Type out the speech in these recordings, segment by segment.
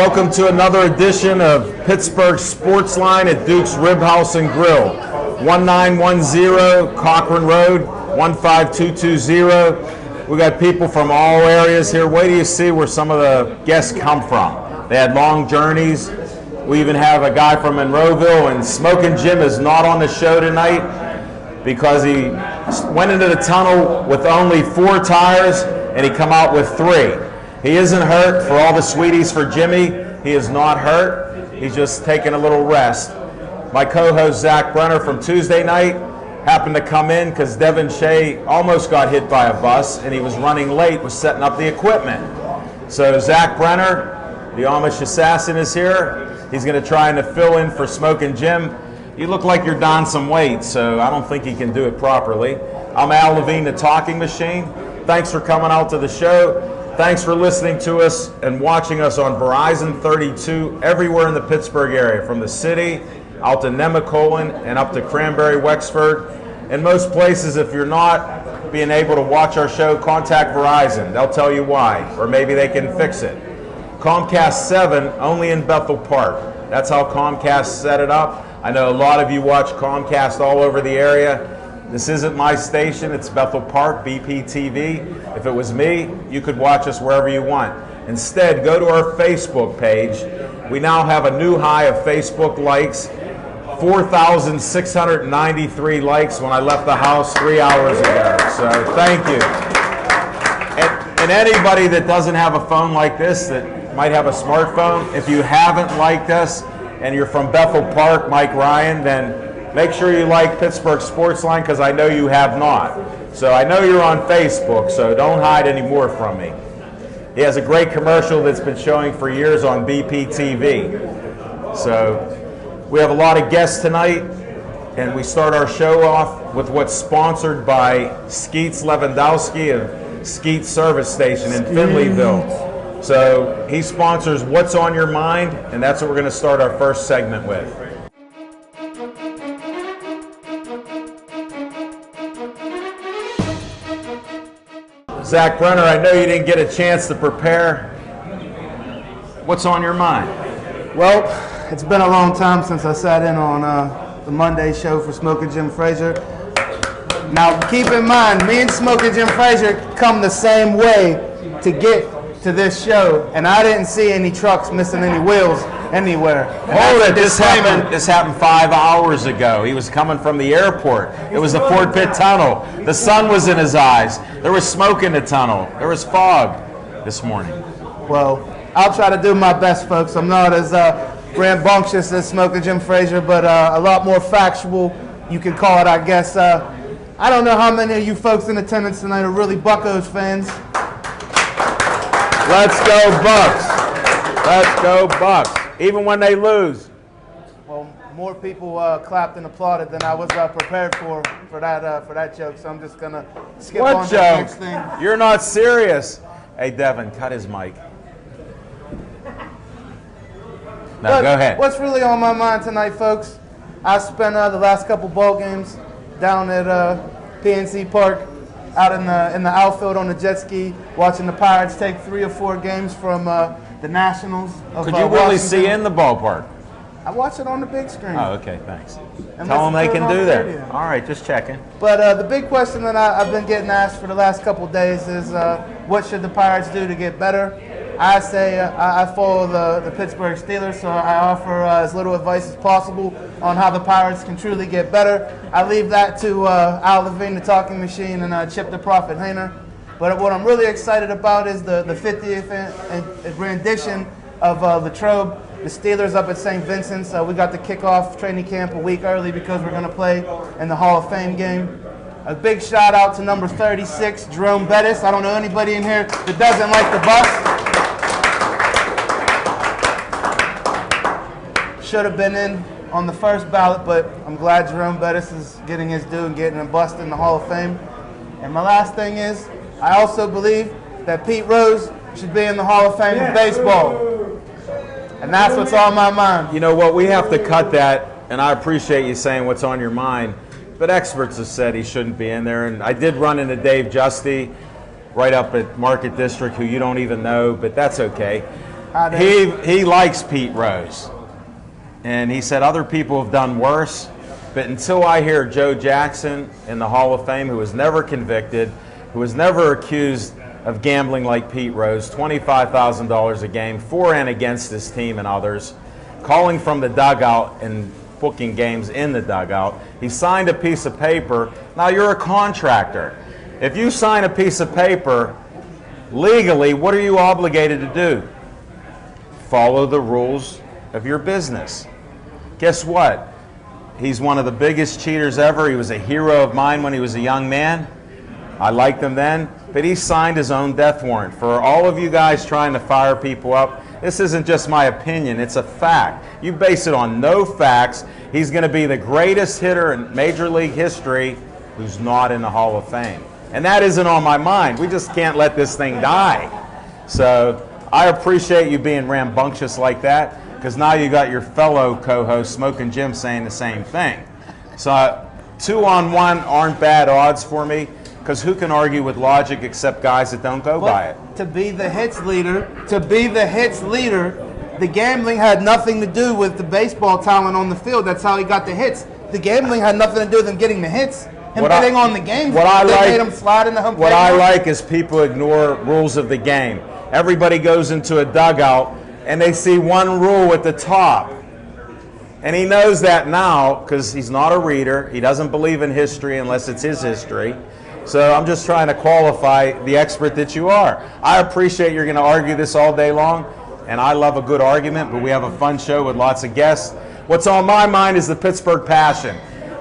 Welcome to another edition of Pittsburgh Sports Line at Duke's Rib House and Grill. 1910 Cochran Road, 15220. We got people from all areas here. Wait till you see where some of the guests come from. They had long journeys. We even have a guy from Monroeville, and Smokin' Jim is not on the show tonight because he went into the tunnel with only 4 tires and he come out with 3. He isn't hurt. For all the sweeties for Jimmy, he is not hurt. He's just taking a little rest. My co-host Zach Brenner from Tuesday night happened to come in because Devin Shea almost got hit by a bus and he was running late, was setting up the equipment. So Zach Brenner, the Amish assassin, is here. He's going to try and fill in for Smokin' Jim. You look like you're down some weight, so I don't think he can do it properly. I'm Al Levine, the talking machine. Thanks for coming out to the show. Thanks for listening to us and watching us on Verizon 32 everywhere in the Pittsburgh area, from the city out to Nemacolin and up to Cranberry, Wexford. In most places, if you're not being able to watch our show, contact Verizon. They'll tell you why, or maybe they can fix it. Comcast 7 only in Bethel Park. That's how Comcast set it up. I know a lot of you watch Comcast all over the area. This isn't my station, it's Bethel Park, BPTV. If it was me, you could watch us wherever you want. Instead, go to our Facebook page. We now have a new high of Facebook likes, 4,693 likes when I left the house 3 hours ago. So thank you. And anybody that doesn't have a phone like this, that might have a smartphone, if you haven't liked us and you're from Bethel Park, Mike Ryan, then make sure you like Pittsburgh Sports Line, because I know you have not. So I know you're on Facebook, so don't hide any more from me. He has a great commercial that's been showing for years on BPTV. So we have a lot of guests tonight, and we start our show off with what's sponsored by Skeets Lewandowski of Skeets Service Station in Finleyville. So he sponsors What's on Your Mind, and that's what we're going to start our first segment with. Zach Brenner, I know you didn't get a chance to prepare. What's on your mind? Well, it's been a long time since I sat in on the Monday show for Smokin' Jim Frazier. Now, keep in mind, me and Smokin' Jim Frazier come the same way to get to this show, and I didn't see any trucks missing any wheels anywhere. Hold it, this happened 5 hours ago. He was coming from the airport. It was the Ford Pitt Tunnel. The sun was in his eyes. There was smoke in the tunnel. There was fog this morning. Well, I'll try to do my best, folks. I'm not as rambunctious as Smokin' Jim Frazier, but a lot more factual, you can call it, I guess. I don't know how many of you folks in attendance tonight are really Buccos fans. Let's go Bucks. Let's go Bucks. Even when they lose. Well, more people clapped and applauded than I was prepared for that joke, so I'm just going to skip on to the next thing. You're not serious. Hey, Devin, cut his mic. No, go ahead. What's really on my mind tonight, folks? I spent the last couple ball games down at PNC Park, out in the outfield on the jet ski, watching the Pirates take 3 or 4 games from the Nationals of Could you really see in the ballpark? I watch it on the big screen. Oh, okay, thanks. Tell them they can do that. All right, just checking. But the big question that I've been getting asked for the last couple of days is what should the Pirates do to get better? I say I follow the Pittsburgh Steelers, so I offer as little advice as possible on how the Pirates can truly get better. I leave that to Al Levine, the talking machine, and Chip the Prophet Hayner. But what I'm really excited about is the 50th rendition of Latrobe, the Steelers up at St. Vincent's. We got to kick off training camp a week early because we're going to play in the Hall of Fame game. A big shout out to number 36, Jerome Bettis. I don't know anybody in here that doesn't like the bus. Should have been in on the first ballot, but I'm glad Jerome Bettis is getting his due and getting a bust in the Hall of Fame. And my last thing is, I also believe that Pete Rose should be in the Hall of Fame of baseball. And that's what's on my mind. You know what, we have to cut that, and I appreciate you saying what's on your mind, but experts have said he shouldn't be in there. And I did run into Dave Justy right up at Market District, who you don't even know, but that's okay. he likes Pete Rose. And he said other people have done worse. But until I hear Joe Jackson in the Hall of Fame, who was never convicted, who was never accused of gambling like Pete Rose, $25,000 a game for and against his team and others, calling from the dugout and booking games in the dugout. He signed a piece of paper. Now, you're a contractor. If you sign a piece of paper, legally, what are you obligated to do? Follow the rules of your business. Guess what? He's one of the biggest cheaters ever. He was a hero of mine when he was a young man. I liked him then, but he signed his own death warrant. For all of you guys trying to fire people up, this isn't just my opinion, it's a fact. You base it on no facts. He's going to be the greatest hitter in Major League history who's not in the Hall of Fame. And that isn't on my mind. We just can't let this thing die. So I appreciate you being rambunctious like that, because now you got your fellow co-host, Smoking Jim, saying the same thing. So 2-on-1 aren't bad odds for me, because who can argue with logic except guys that don't go by it? To be the hits leader, the gambling had nothing to do with the baseball talent on the field. That's how he got the hits. The gambling had nothing to do with him getting the hits. Him betting on the game, made him slide in the home plate. What I like is people ignore rules of the game. Everybody goes into a dugout and they see one rule at the top. And he knows that now because he's not a reader. He doesn't believe in history unless it's his history. So I'm just trying to qualify the expert that you are. I appreciate you're going to argue this all day long, and I love a good argument, but we have a fun show with lots of guests. What's on my mind is the Pittsburgh passion.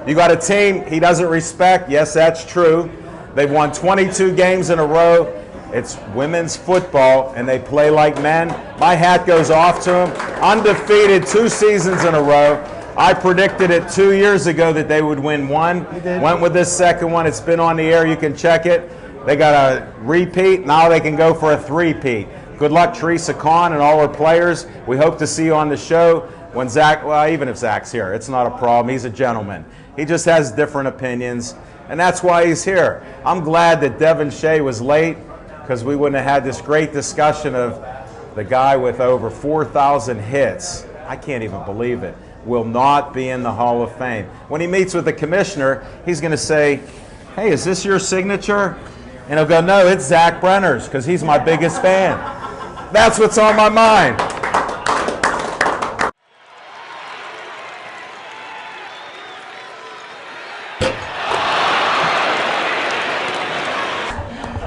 You got a team he doesn't respect. Yes, that's true. They've won 22 games in a row. It's women's football, and they play like men. My hat goes off to them. Undefeated 2 seasons in a row. I predicted it 2 years ago that they would win one. Went with this second one. It's been on the air. You can check it. They got a repeat. Now they can go for a three-peat. Good luck, Teresa Kahn and all her players. We hope to see you on the show when Zach, well, even if Zach's here, it's not a problem. He's a gentleman. He just has different opinions, and that's why he's here. I'm glad that Devin Shea was late, because we wouldn't have had this great discussion of the guy with over 4,000 hits. I can't even believe it. Will not be in the Hall of Fame. When he meets with the commissioner, he's going to say, hey, is this your signature? And he'll go, no, it's Zach Brenner's, because he's my biggest fan. That's what's on my mind.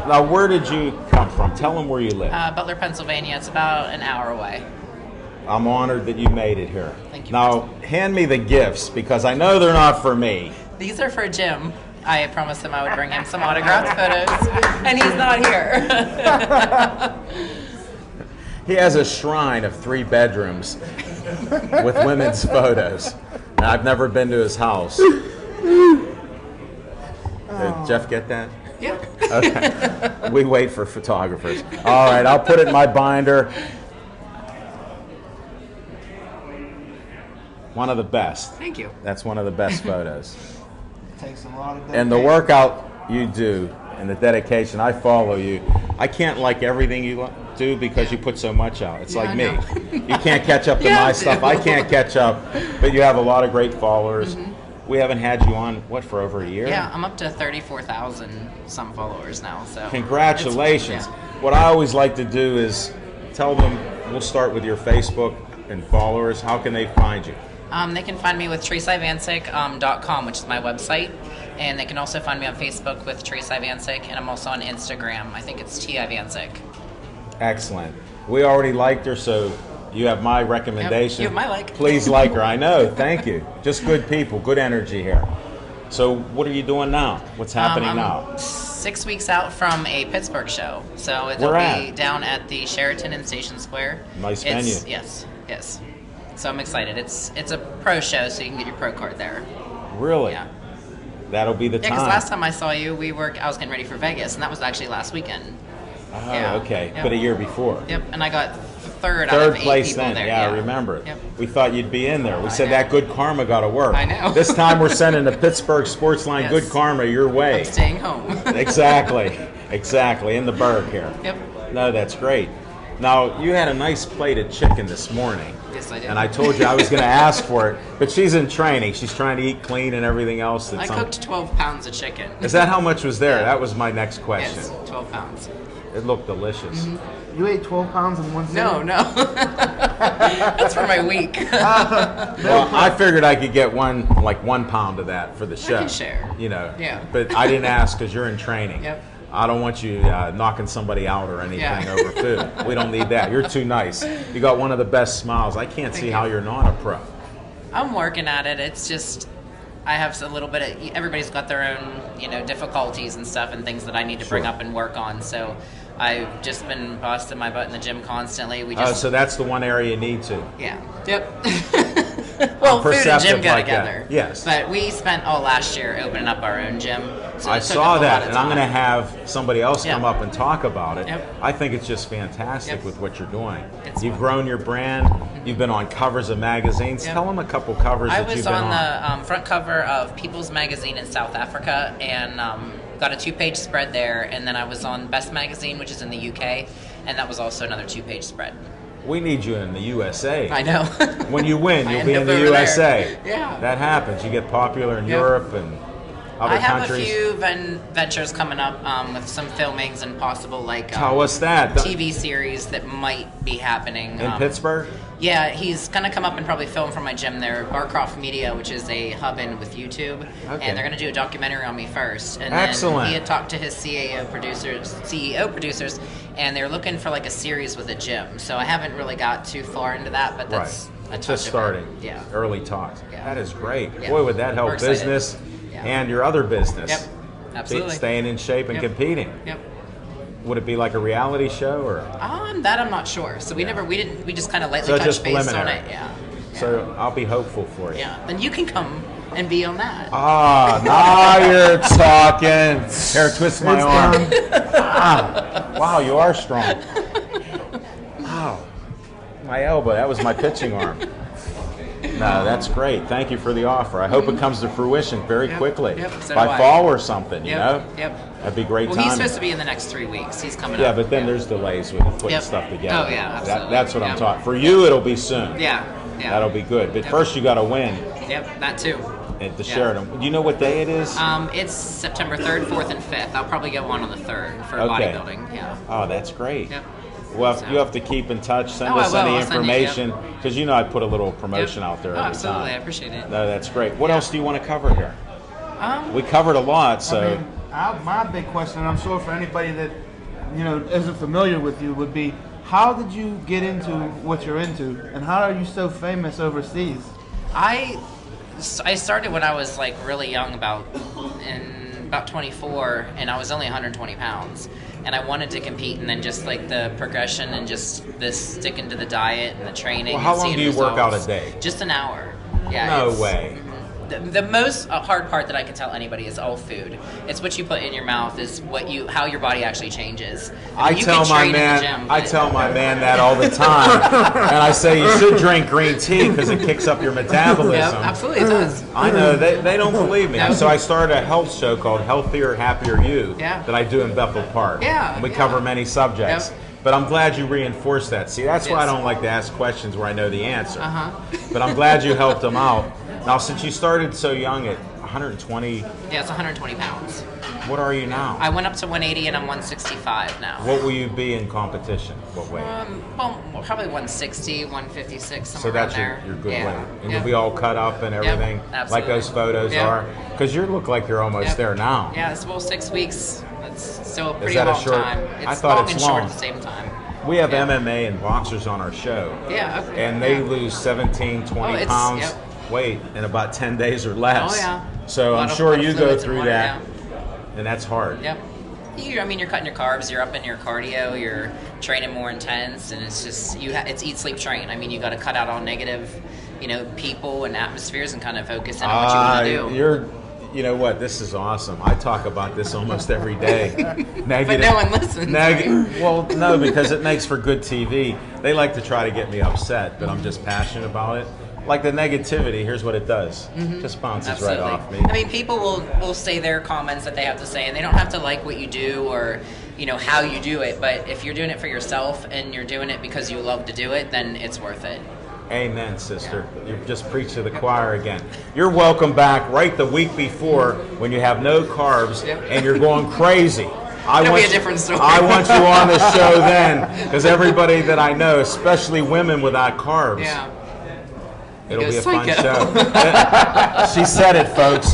Now, where did you come from? Tell them where you live. Butler, Pennsylvania. It's about an hour away. I'm honored that you made it here. Thank you. Now, hand me the gifts, because I know they're not for me. These are for Jim. I promised him I would bring him some autographed photos, and he's not here. He has a shrine of 3 bedrooms with women's photos. And I've never been to his house. Did Jeff get that? Yeah. Okay. We wait for photographers. All right, I'll put it in my binder. One of the best. Thank you. That's one of the best photos. It takes a lot of And the workout you do and the dedication, I follow you. I can't like everything you do because you put so much out. It's like me. You can't catch up to my stuff. I can't catch up, but you have a lot of great followers. We haven't had you on, what, for over a year? Yeah, I'm up to 34,000 some followers now. So congratulations. Yeah. What I always like to do is tell them, we'll start with your Facebook and followers. How can they find you? They can find me with TreeSivancic.com, which is my website. And they can also find me on Facebook with Teresa Ivancic, and I'm also on Instagram. I think it's T. Ivancic. Excellent. We already liked her, so you have my recommendation. Yep, you have my like. Please like her. I know. Thank you. Just good people, good energy here. So what are you doing now? What's happening I'm now? 6 weeks out from a Pittsburgh show. So it'll be down at the Sheraton in Station Square. Nice venue. Yes. So I'm excited. It's a pro show, so you can get your pro card there. Really? Yeah. That'll be the time. Yeah, because last time I saw you, I was getting ready for Vegas, and that was actually last weekend. Oh, Yeah. okay. Yep. But a year before. Yep, and I got third out of 8 place people then. there. Yeah, I remember it. Yep. We thought you'd be in there. We said know. that good karma got to work. I know. This time we're sending the Pittsburgh Sports Line Yes. good karma your way. I'm staying home. Exactly. In the Berg here. Yep. No, that's great. Now, you had a nice plate of chicken this morning. Yes, I did. And I told you I was going to ask for it, but she's in training. She's trying to eat clean and everything else. I cooked 12 pounds of chicken. Is that how much was there? That was my next question. Yes, 12 pounds. It looked delicious. You ate 12 pounds in one sitting? No. That's for my week. Well, I figured I could get 1 pound of that for the show. can share. You know. Yeah. But I didn't ask because you're in training. Yep. I don't want you knocking somebody out or anything Yeah. over food. We don't need that. You're too nice. You got one of the best smiles. I can't see how you're not a pro. I'm working at it. It's just I have a little bit of. Everybody's got their own, difficulties and stuff and things that I need to bring Sure. up and work on. So I've just been busting my butt in the gym constantly. We Oh, just so that's the one area you need to. yeah. Yep. Well, food and perceptive gym go like that. together. Yes. But we spent all last year opening up our own gym. So I it took saw up a lot that, of and I'm going to time. have somebody else come Yeah. up and talk about it. Yep. I think it's just fantastic Yep. with what you're doing. It's You've fun. grown your brand. You've been on covers of magazines. Yep. Tell them a couple covers I that you've was been on the front cover of People's Magazine in South Africa and got a 2-page spread there. And then I was on Best Magazine, which is in the UK, and that was also another 2-page spread. We need you in the USA. I know. When you win, I you'll end be in up the over USA. there. Yeah. That happens. You get popular in Yep. Europe and other I have countries. a few ventures coming up with some filmings and possible Tell us that. TV series that might be happening. In Pittsburgh? Yeah, he's going to come up and probably film from my gym there, Barcroft Media, which is a hub in with YouTube. Okay. And they're going to do a documentary on me first. And Excellent. then he had talked to his CEO producers, and they're looking for like a series with a gym. So I haven't really got too far into that, but that's a touch Just of it. starting. Yeah. Early talks. Yeah. That is great. Yeah. Boy, would that help We're excited. business Yeah. and your other business. Yep. Absolutely. Staying in shape and Yep. competing. Yep. Would it be like a reality show or? That I'm not sure. So we just kind of lightly So touched just base on preliminary. it. Yeah. So I'll be hopeful for you. Yeah. Then you can come and be on that. Ah, now you're talking. Here, twist my arm. Wow, you are strong. Wow, my elbow. That was my pitching arm. No, that's great. Thank you for the offer. I hope it comes to fruition very Yep, quickly. yep, so By do I. fall or something, you Yep, know? yep. That'd be great Well, timing. he's supposed to be in the next 3 weeks. He's coming Yeah, up. but then there's delays with putting Yep. stuff together. Oh, yeah, That, absolutely. that's what I'm Yep. talking. For you, it'll be soon. Yeah. Yeah. That'll be good. But Yep. first, you got to win Yep. That too. at the Yeah. Sheridan. Do you know what day it is? It's September 3rd, 4th, and 5th. I'll probably get one on the 3rd for Okay. bodybuilding. Yeah. Oh, that's great. Yep. Well, So- you have to keep in touch. Send Oh, I us will. any I'll send you, information because you know I put a little promotion Yep. out there Oh, every absolutely. I time. appreciate it. No, that's great. What else do you want to cover here? Um, We covered a lot, so I mean, my big question, and I'm sure for anybody that isn't familiar with you, would be how did you get into what you're into, and how are you so famous overseas? I started when I was like really young, about 24, and I was only 120 pounds, and I wanted to compete, and then just like the progression and just this sticking to the diet and the training. Well, how and long seeing do you work out results. a day? Just an hour. Yeah. No it's- way. The most hard part that I can tell anybody is all food. It's what you put in your mouth is how your body actually changes. I mean, you tell can my train in the man, gym, I but- tell my man that all the time, and I say you should drink green tea because it kicks up your Yeah, metabolism. absolutely it does. I know they don't believe me, No. so I started a health show called Healthier, Happier You Yeah. that I do in Bethel Park. Yeah, and we yeah. cover many subjects. Yep. But I'm glad you reinforced that. See, that's why I Yes. don't like to ask questions where I know the answer. Uh-huh. But I'm glad you helped them out. Now, since you started so young at 120, Yeah, it's 120 pounds. what are you now? I went up to 180 and I'm 165 now. What will you be in competition? What weight? Well, probably 160, 156, So somewhere that's around your, there. your good Yeah. weight. And Yeah. you'll be all cut up and everything, like absolutely. those photos Yep. are. Because you look like you're almost Yep. there now. Yeah, it's well 6 weeks. That's still a pretty that a long short- time. It's I thought long it's and short long. at the same time. We have Yeah. MMA and boxers on our show. Yeah, okay. And they Yeah. lose 17, 20 Oh, it's- pounds yep. weight in about 10 days or less. Oh, yeah. So A lot I'm of- sure lot of you go fluids in through water, that, and that's hard. Yep. You're cutting your carbs. You're up in your cardio. You're training more intense, and it's just it's eat, sleep, train. I mean, you got to cut out all negative, people and atmospheres and kind of focus in on what you want to do. You're, you know what? This is awesome. I talk about this almost every day. Negative. But no one listens. Well, no, because it makes for good TV. They like to try to get me upset, but I'm just passionate about it. Like the negativity, here's what it does. Just bounces Absolutely. right off me. I mean, people will say their comments that they have to say, and they don't have to like what you do or how you do it. But if you're doing it for yourself and you're doing it because you love to do it, then it's worth it. Amen, sister. You've just preached to the choir again. You're welcome back right the week before when you have no carbs and you're going crazy. It'll be a different story. I want you on the show then, because everybody that I know, especially women without carbs, it'll be a fun show. She said it, folks.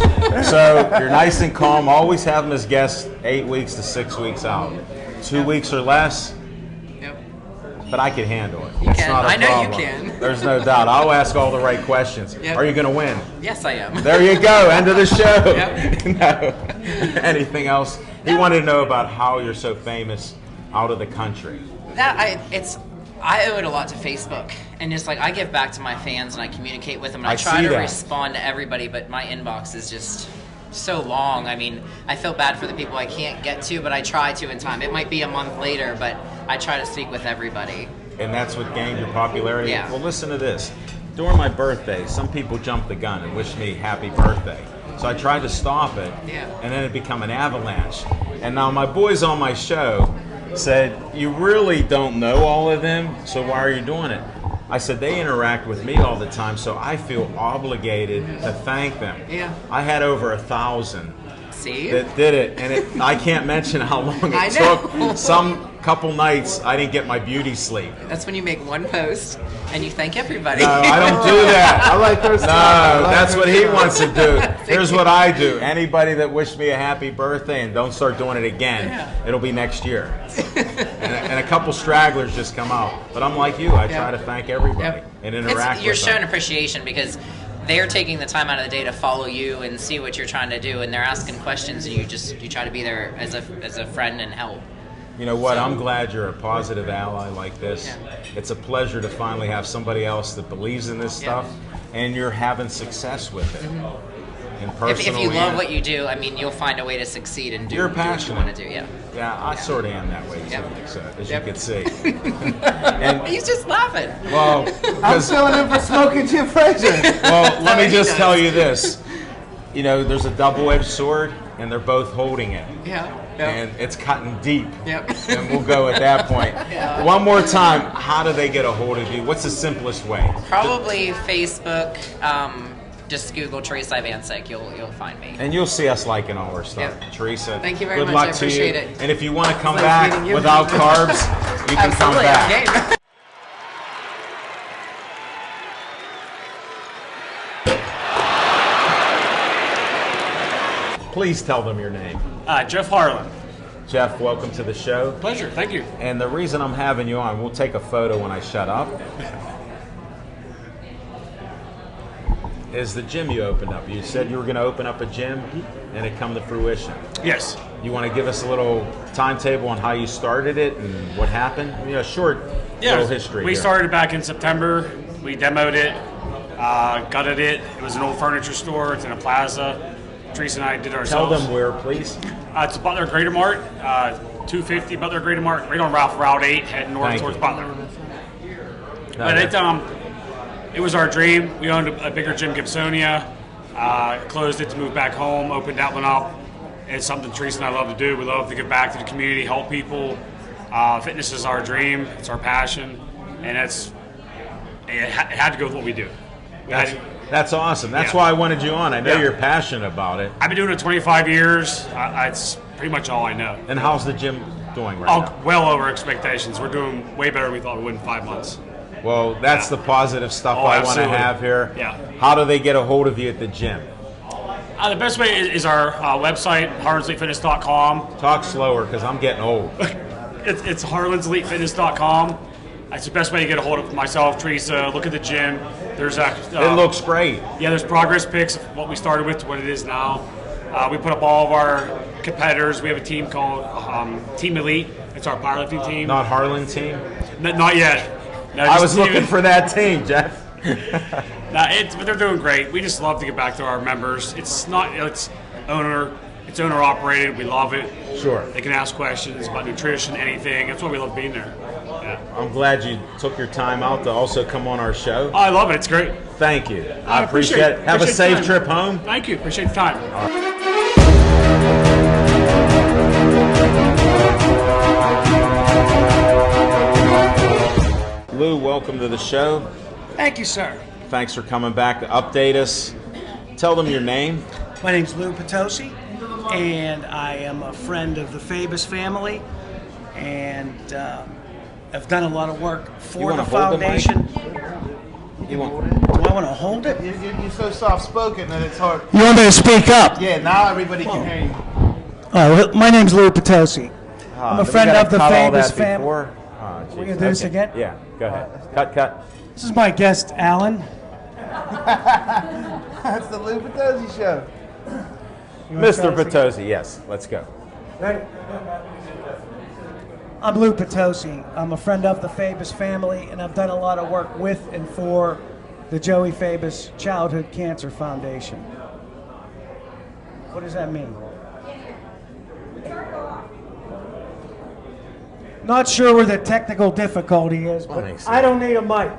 So you're nice and calm. Always have them as guests 8 weeks to 6 weeks out. 2 weeks or less. But I can handle it. You can. Not a I know problem. you can. There's no doubt. I'll ask all the right questions. Are you going to win? Yes, I am. There you go. End of the show. No. Anything else? He wanted to know about how you're so famous out of the country. I owe it a lot to Facebook, and just I give back to my fans and I communicate with them, and I try see to that. respond to everybody, but my inbox is just so long. I mean, I feel bad for the people I can't get to, but I try to in time. It might be a month later, but I try to speak with everybody. And that's what gained your popularity? Yeah. Well, listen to this. During my birthday, some people jumped the gun and wished me happy birthday. So I tried to stop it, and then it became an avalanche. And now my boys on my show said, you really don't know all of them, so why are you doing it? I said, they interact with me all the time, so I feel obligated to thank them. Yeah. I had over 1,000 See? that did it, and I can't mention how long I it know. took. Some couple nights I didn't get my beauty sleep. That's when you make one post and you thank everybody. No, I don't do that. I like her No, style. that's what he wants to do. Here's what I do. Anybody that wished me a happy birthday and don't start doing it again, it'll be next year. and a couple stragglers just come out. But I'm like you. I try to thank everybody and interact You're with showing them. appreciation because they're taking the time out of the day to follow you and see what you're trying to do, and they're asking questions, and you try to be there as a friend and help. You know what? I'm glad you're a positive ally like this. It's a pleasure to finally have somebody else that believes in this stuff, and you're having success with it. And If you love what you do, I mean, you'll find a way to succeed and do, You're do what you passionate. want to do. Yeah, I sort of am that way too, as you can see. He's just laughing. Well, I'm 'cause- filling in for Smoking Jim Frazier. well, let me he just does. tell you this. You know, there's a double-edged sword, and they're both holding it. And it's cutting deep. And we'll go at that point. One more time, how do they get a hold of you? What's the simplest way? Probably Facebook. Just Google Teresa Ivancic. You'll find me. And you'll see us liking all our stuff. Teresa, Thank you very good much. luck I to you. appreciate it. And if you want to come Nice back meeting you. without carbs, you can come Absolutely, back. I'm game. Please tell them your name. Jeff Harlan. Jeff, welcome to the show. Pleasure, thank you. And the reason I'm having you on, we'll take a photo when I shut up, is the gym you opened up. You said you were going to open up a gym, and it come to fruition. Yes. You want to give us a little timetable on how you started it and what happened? You know, short little history. We here. started back in September. We demoed it, gutted it. It was an old furniture store. It's in a plaza. Teresa and I did it Tell ourselves. them where, please. It's Butler Greater Mart, 250 Butler Greater Mart, right on Route 8, heading north Thank towards you. Butler. No, But it was our dream. We owned a bigger gym, Gibsonia. Closed it to move back home. Opened that one up. It's something Teresa and I love to do. We love to give back to the community, help people. Fitness is our dream. It's our passion, and it had to go with what we do. That's awesome. That's Yeah. why I wanted you on. I know Yeah. you're passionate about it. I've been doing it 25 years. It's pretty much all I know. And how's the gym doing right now? Well over expectations. We're doing way better than we thought we would in 5 months. Well, that's the positive stuff Oh, I want to absolutely. have here. Yeah. How do they get a hold of you at the gym? The best way is our website, harlanselitefitness.com. Talk slower because I'm getting old. It's harlanselitefitness.com. That's the best way to get a hold of myself, Teresa. Look at the gym. There's It looks great. there's progress pics of what we started with to what it is now. We put up all of our competitors. We have a team called Team Elite. It's our powerlifting team. Not Harlan team. Not yet. No, I just was Team- looking for that team, Jeff. But they're doing great. We just love to get back to our members. It's owner operated. We love it. Sure. They can ask questions about nutrition, anything. That's why we love being there. Yeah. I'm glad you took your time out to also come on our show. Oh, I love it. It's great. Thank you. I appreciate it. Have a Appreciate safe the time. trip home. Thank you. Appreciate the time. welcome to the show. Thank you, sir. Thanks for coming back to update us. Tell them your name. My name's Lou Potosi, and I am a friend of the Fabus family, and I've done a lot of work for the foundation. You want? Do I want to hold it? You're so soft-spoken that it's hard. You want me to speak up? Yeah, now everybody can hear you. Well, my name's Lou Potosi. I'm a friend of the Fabus family. We're We're going to do this again? Yeah, go ahead. Cut. This is my guest, Alan. That's the Lou Potosi Show. Mr. Potosi, yes, let's go. Ready? I'm Lou Potosi. I'm a friend of the Fabus family, and I've done a lot of work with and for the Joey Fabus Childhood Cancer Foundation. What does that mean? Not sure where the technical difficulty is, but I don't need a mic.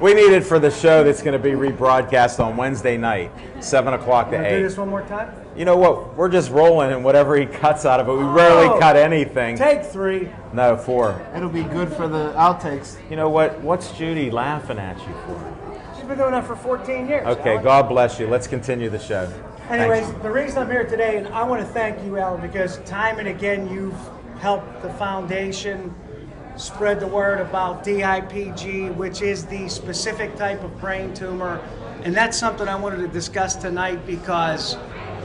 We need it for the show that's going to be rebroadcast on Wednesday night, 7 o'clock to Can I 8. do this one more time? You know what? We're just rolling, and whatever he cuts out of it, we rarely cut anything. Take 3. No, 4. It'll be good for the outtakes. You know what? What's Judy laughing at you for? She's been doing that for 14 years. Okay, Alan. God bless you. Let's continue the show. Anyways, Thanks. the reason I'm here today, and I want to thank you, Alan, because time and again you've helped the foundation spread the word about DIPG, which is the specific type of brain tumor. And that's something I wanted to discuss tonight because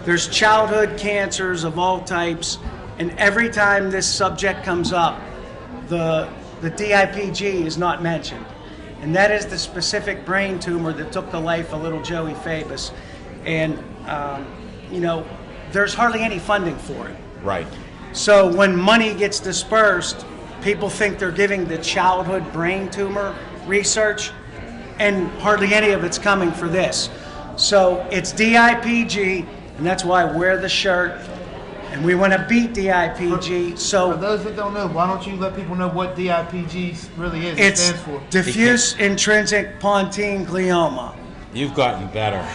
there's childhood cancers of all types, and every time this subject comes up, the DIPG is not mentioned. And that is the specific brain tumor that took the life of little Joey Fabus. And, you know, there's hardly any funding for it. Right. So when money gets dispersed, people think they're giving the childhood brain tumor research, and hardly any of it's coming for this. So it's DIPG, and that's why I wear the shirt, and we want to beat DIPG. For So those that don't know, why don't you let people know what DIPG really is? it's stands for. diffuse intrinsic pontine glioma, You've gotten better.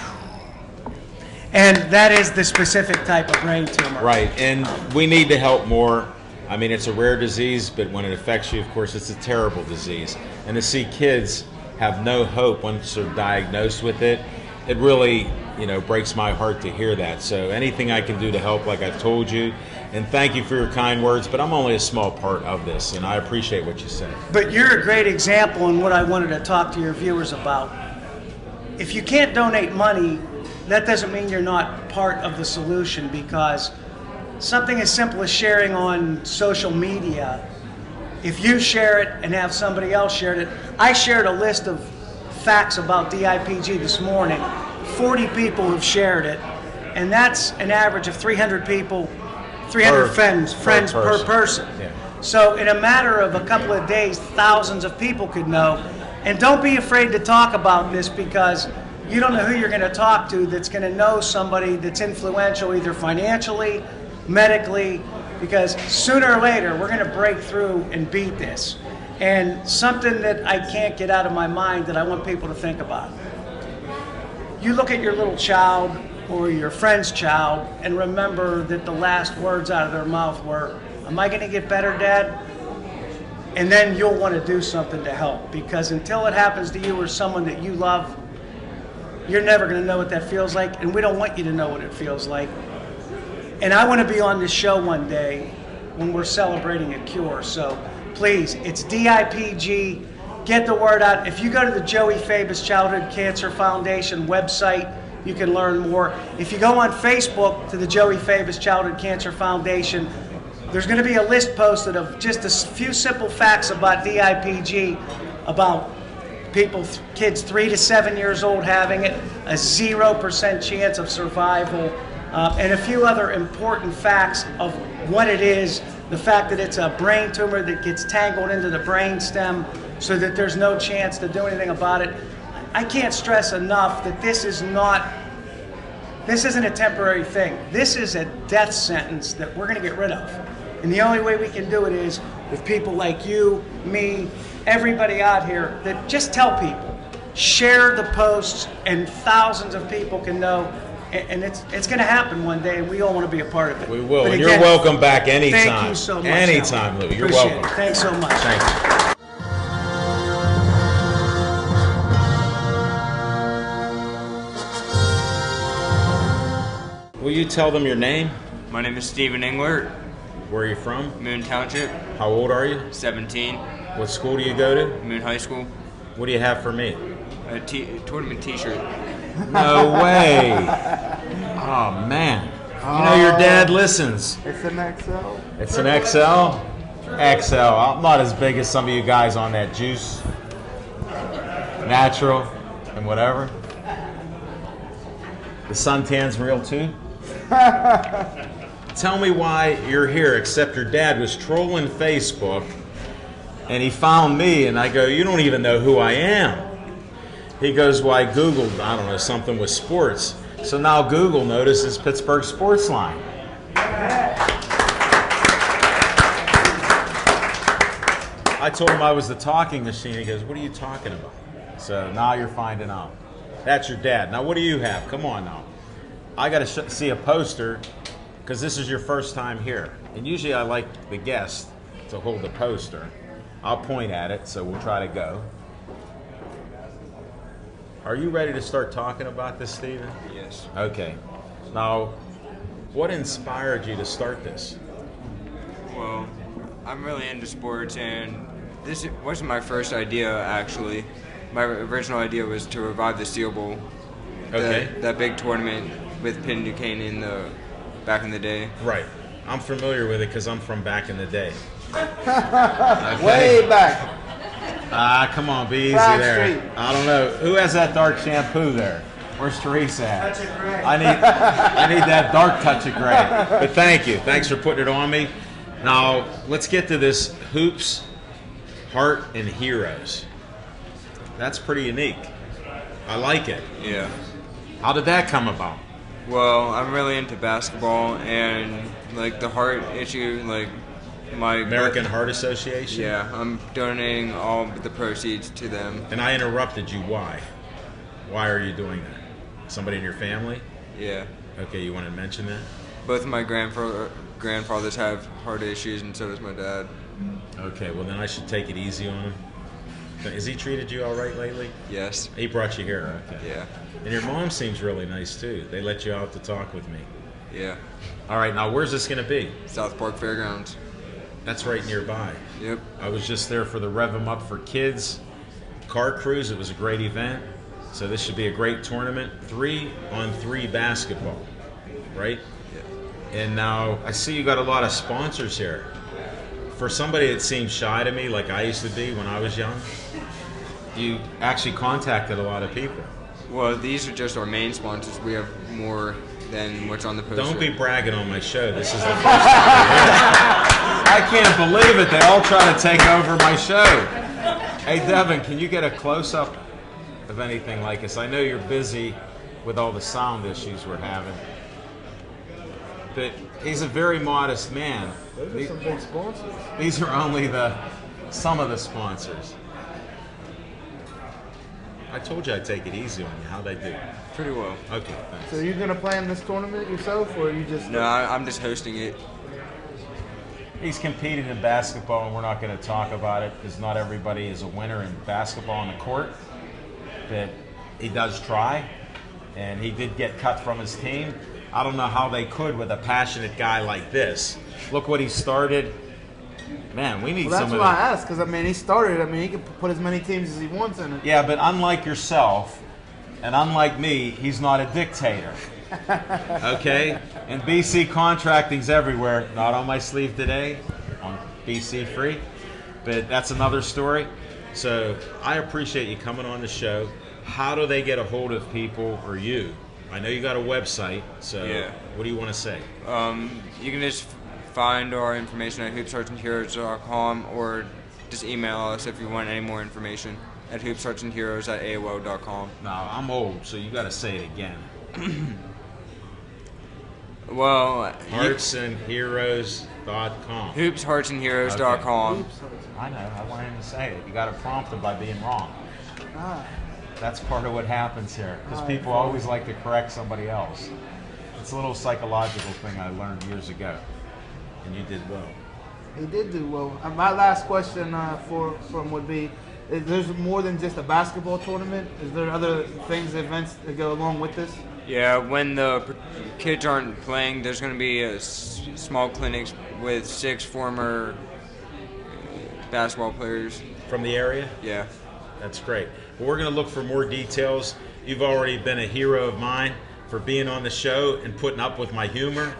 and that is the specific type of brain tumor. Right, and we need to help more. I mean, it's a rare disease, but when it affects you, of course, it's a terrible disease. And to see kids have no hope once they're diagnosed with it, it really, you know, breaks my heart to hear that. So anything I can do to help, like I've told you, and thank you for your kind words, but I'm only a small part of this, and I appreciate what you said. But you're a great example in what I wanted to talk to your viewers about. If you can't donate money, that doesn't mean you're not part of the solution, because something as simple as sharing on social media, if you share it and have somebody else share it, I shared a list of facts about DIPG this morning. 40 people have shared it, and that's an average of 300 people, 300 friends per person. Yeah. So in a matter of a couple of days, thousands of people could know. And don't be afraid to talk about this, because you don't know who you're going to talk to that's going to know somebody that's influential, either financially, medically, because sooner or later we're going to break through and beat this. And something that I can't get out of my mind that I want people to think about. You look at your little child or your friend's child and remember that the last words out of their mouth were, "Am I going to get better, Dad?" And then you'll want to do something to help, because until it happens to you or someone that you love, you're never going to know what that feels like, and we don't want you to know what it feels like. And I want to be on this show one day when we're celebrating a cure. So please, it's DIPG. Get the word out. If you go to the Joey Fabus Childhood Cancer Foundation website, you can learn more. If you go on Facebook to the Joey Fabus Childhood Cancer Foundation, there's going to be a list posted of just a few simple facts about DIPG, about people, kids 3 to 7 years old having it, a 0% chance of survival, and a few other important facts of what it is, the fact that it's a brain tumor that gets tangled into the brain stem so that there's no chance to do anything about it. I can't stress enough that this isn't a temporary thing. This is a death sentence that we're going to get rid of. And the only way we can do it is with people like you, me, everybody out here, that just tell people, share the posts, and thousands of people can know. And it's going to happen one day, and we all want to be a part of it. We will. But And again, you're welcome back anytime. Thank you so much. Anytime, Alan. Lou. You're Appreciate welcome. it. Thanks so much. Thank you. Will you tell them your name? My name is Stephen Englert, Where are you from? Moon Township, How old are you? 17, What school do you go to? Moon High School. What do you have for me? A tournament T-shirt. No way. Oh, man. You know your dad listens. It's an XL. It's an XL? XL. I'm not as big as some of you guys on that juice. Natural and whatever. The suntan's real too? Tell me why you're here, except your dad was trolling Facebook and he found me and I go, you don't even know who I am. He goes, well, I Googled, I don't know, something with sports. So now Google notices Pittsburgh Sports Line. I told him I was the talking machine. He goes, what are you talking about? So now you're finding out. That's your dad. Now what do you have? Come on now. I got to see a poster because this is your first time here. And usually I like the guest to hold the poster. I'll point at it, so we'll try to go. Are you ready to start talking about this, Stephen? Yes. Okay. Now, what inspired you to start this? Well, I'm really into sports, and this wasn't my first idea, actually. My original idea was to revive the Steel Bowl. Okay. That big tournament with Penn Duquesne back in the day. Right. I'm familiar with it because I'm from back in the day. Way back. Come on, be easy Broad there. Street. I don't know. Who has that dark shampoo there? Where's Teresa at? Touch of gray. I need that dark touch of gray. But thank you. Thanks for putting it on me. Now, let's get to this Hoops, Heart, and Heroes. That's pretty unique. I like it. Yeah. How did that come about? Well, I'm really into basketball, and like the heart issue, like my American Heart Association? Yeah, I'm donating all the proceeds to them. And I interrupted you. Why? Why are you doing that? Somebody in your family? Yeah. Okay, you want to mention that? Both of my grandfathers have heart issues, and so does my dad. Okay, well then I should take it easy on him. Has he treated you all right lately? Yes. He brought you here, okay. Yeah. And your mom seems really nice too. They let you out to talk with me. Yeah. All right, now where's this going to be? South Park Fairgrounds. That's right nearby. Yep. I was just there for the Rev 'em Up for Kids car cruise. It was a great event. So this should be a great tournament. 3-on-3 basketball, right? Yeah. And now I see you got a lot of sponsors here. For somebody that seems shy to me, like I used to be when I was young, you actually contacted a lot of people. Well, these are just our main sponsors. We have more than what's on the poster. Don't be bragging on my show. This is the first time I'm here. I can't believe it. They all try to take over my show. Hey, Devin, can you get a close-up of anything like this? I know you're busy with all the sound issues we're having. But he's a very modest man. Those are some big sponsors. These are only some of the sponsors. I told you I'd take it easy on you. How'd I do? Pretty well. Okay, thanks. So you're gonna plan this tournament yourself, or you just? No, I'm just hosting it. He's competed in basketball, and we're not going to talk about it because not everybody is a winner in basketball on the court. But he does try, and he did get cut from his team. I don't know how they could with a passionate guy like this. Look what he started. Man, we need Well, some that's of why the... I asked, because I mean, he started. I mean, he can put as many teams as he wants in it. Yeah, but unlike yourself, and unlike me, he's not a dictator. Okay? And BC Contracting's everywhere. Not on my sleeve today, on BC Free. But that's another story. So I appreciate you coming on the show. How do they get a hold of people or you? I know you got a website, so Yeah. what do you want to say? You can just find our information at hoopsheartsandheroes.com or just email us if you want any more information at hoopsheartsandheroes@aol.com. Now, I'm old, so you got to say it again. Well, Heartsandheroes.com. hoopsheartsandheroes.com. I know, I want him to say it. You got to prompt him by being wrong. Ah, That's part of what happens here, because people always like to correct somebody else. It's a little psychological thing I learned years ago, and you did well. he did do well. My last question from would be: there's more than just a basketball tournament. Is there other things, events that go along with this? Yeah, when the kids aren't playing, there's going to be a small clinics with 6 former basketball players. From the area? Yeah. That's great. Well, we're going to look for more details. You've already been a hero of mine for being on the show and putting up with my humor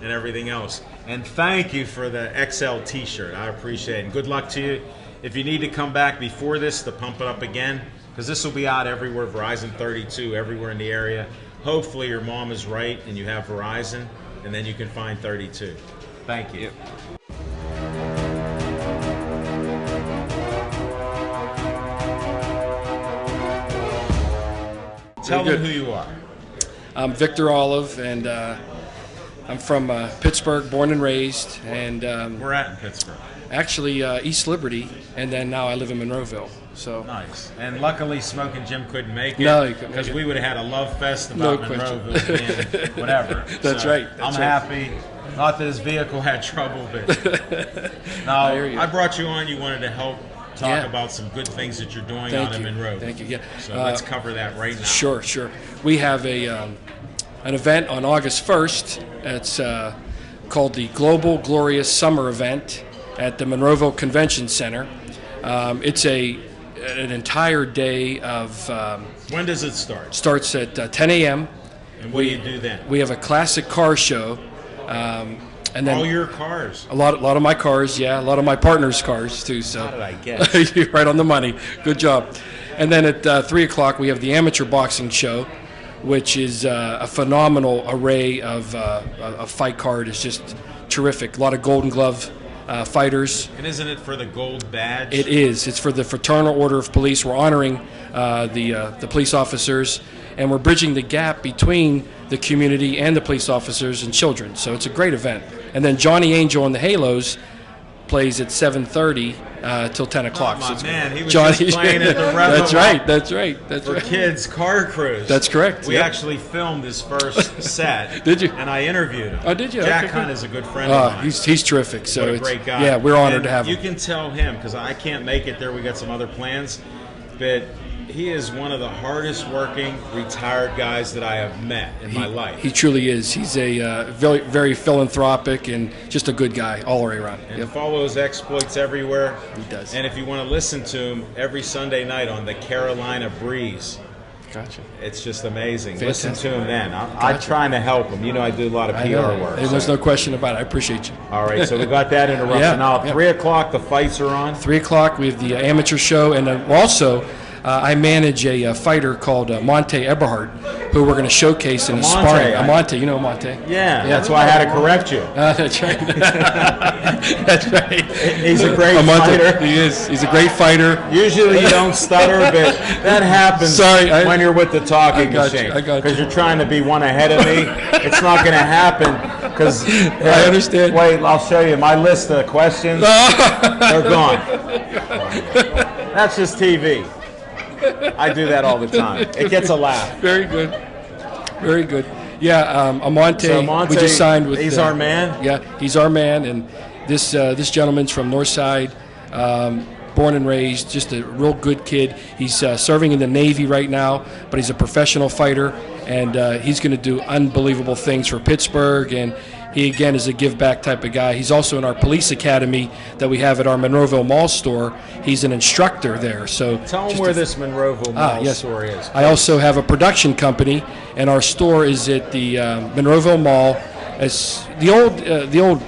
and everything else. And thank you for the XL t-shirt. I appreciate it. And good luck to you. If you need to come back before this to pump it up again, because this will be out everywhere, Verizon 32, everywhere in the area. Hopefully your mom is right and you have Verizon, and then you can find 32. Thank you. Yep. Tell them who you are. I'm Victor Olive, and I'm from Pittsburgh, born and raised, and We're at in Pittsburgh. actually East Liberty, and then now I live in Monroeville. So Nice. And luckily, Smoking Jim couldn't make it. No, he couldn't because make it. we would have had a love fest about No question. Monroeville and whatever. That's So right, I'm that's right. happy. Not that his vehicle had trouble, but I hear you. I brought you on. You wanted to help talk Yeah. about some good things that you're doing Thank out in you. Monroeville. Thank you. Yeah. So let's cover that right now. Sure. We have an event on August 1st. It's called the Global Glorious Summer Event at the Monroeville Convention Center. It's an entire day of When does it start? starts at 10 a.m. And what do you do then? We have a classic car show, and then All your cars. a lot of my cars, yeah, a lot of my partners' cars too. So How did I guess? you're right on the money. Good job. And then at 3 o'clock we have the amateur boxing show, which is a phenomenal array of fight card. It's just terrific. A lot of Golden Glove fighters. And isn't it for the gold badge? It is. It's for the Fraternal Order of Police. We're honoring the police officers, and we're bridging the gap between the community and the police officers and children. So it's a great event. And then Johnny Angel and the Halos plays at 7:30 till 10 o'clock. my it's man, he was Johnny, just playing at the That's Revel right. That's for right. kids car cruise. That's correct, We yep. actually filmed his first set. Did you? And I interviewed him. Oh, did you? Jack Okay, Hunt good. is a good friend of mine. He's terrific. So What a it's great guy. yeah, we're honored And to have you him. can tell him, because I can't make it there. We got some other plans. But he is one of the hardest working retired guys that I have met in my life. He truly is. He's a very, very philanthropic and just a good guy all the way around. And Yep. follow his exploits everywhere. He does. And if you want to listen to him every Sunday night on the Carolina Breeze, Gotcha. it's just amazing. Fantastic. Listen to him then. I'm trying to help him. You know, I do a lot of I PR know. work. There's so. no question about it. I appreciate you. All right, so we got that interruption. Yeah, Now, yeah. 3 o'clock, the fights are on. 3 o'clock, we have the amateur show, and then also I manage a fighter called Monte Eberhardt, who we're going to showcase in a Monte, sparring. I- Monte, you know Monte? Yeah, that's why I had to correct you. That's right. That's right. He's a great Monte, fighter. he is. He's a great fighter. Usually you don't stutter, but that happens Sorry, when you're with the talking I got you, machine. I got you. Because you're trying to be one ahead of me. It's not going to happen. Because I understand. Wait, I'll show you my list of questions. They're gone. That's just TV. I do that all the time. It gets a laugh. Very good. Very good. Yeah, Monte, So Monte, we just signed with. he's our man? Yeah, he's our man, and this gentleman's from Northside, born and raised, just a real good kid. He's serving in the Navy right now, but he's a professional fighter, and he's going to do unbelievable things for Pittsburgh. And he again is a give back type of guy. He's also in our police academy that we have at our Monroeville Mall store. He's an instructor there. So Tell them just where a- this Monroeville Mall store is. I also have a production company, and our store is at the Monroeville Mall. It's the old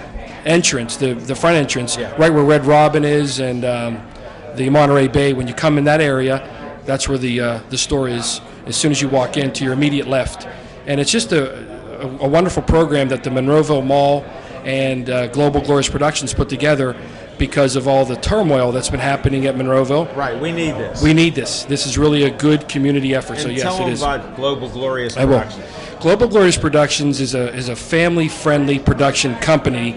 entrance, the front entrance, Yeah. right where Red Robin is, and the Monterey Bay. When you come in that area, that's where the store is. As soon as you walk in, to your immediate left, and it's just a wonderful program that the Monroeville Mall and Global Glorious Productions put together because of all the turmoil that's been happening at Monroeville. Right, we need this. We need this. This is really a good community effort. So and yes, tell it them is. about Global Glorious I will. Productions. Global Glorious Productions is a family-friendly production company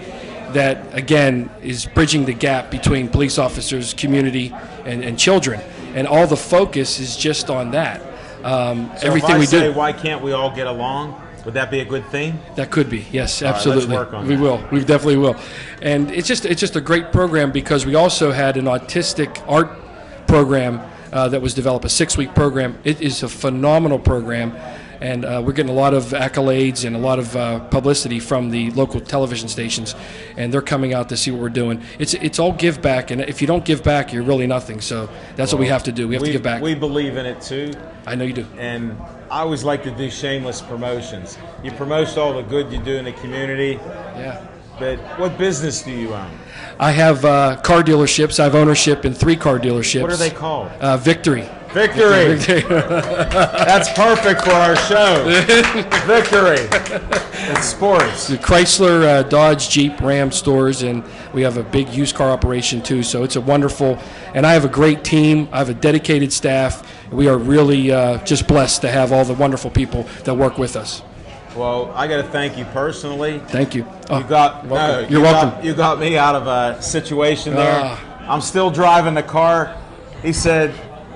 that again is bridging the gap between police officers, community, and children. And all the focus is just on that. So Everything if I we say, do. why can't we all get along? Would that be a good thing? That could be, yes, right, let's absolutely. work on we that. will. We definitely will. And it's just a great program because we also had an autistic art program that was developed, a 6-week program. It is a phenomenal program. and we're getting a lot of accolades and a lot of publicity from the local television stations, and they're coming out to see what we're doing. It's all give back, and if you don't give back, you're really nothing. So that's what we have to do. We have to give back. We believe in it too. I know you do. And I always like to do shameless promotions. You promote all the good you do in the community. Yeah. But what business do you own? I have car dealerships. I have ownership in 3 car dealerships. What are they called? Victory. Victory. That's perfect for our show. Victory. It's sports. The Chrysler, Dodge, Jeep, Ram stores, and we have a big used car operation too. So it's a wonderful, and I have a great team. I have a dedicated staff. We are really just blessed to have all the wonderful people that work with us. Well, I got to thank you personally. Thank you. You got welcome. You're welcome. You got me out of a situation there. I'm still driving the car. He said,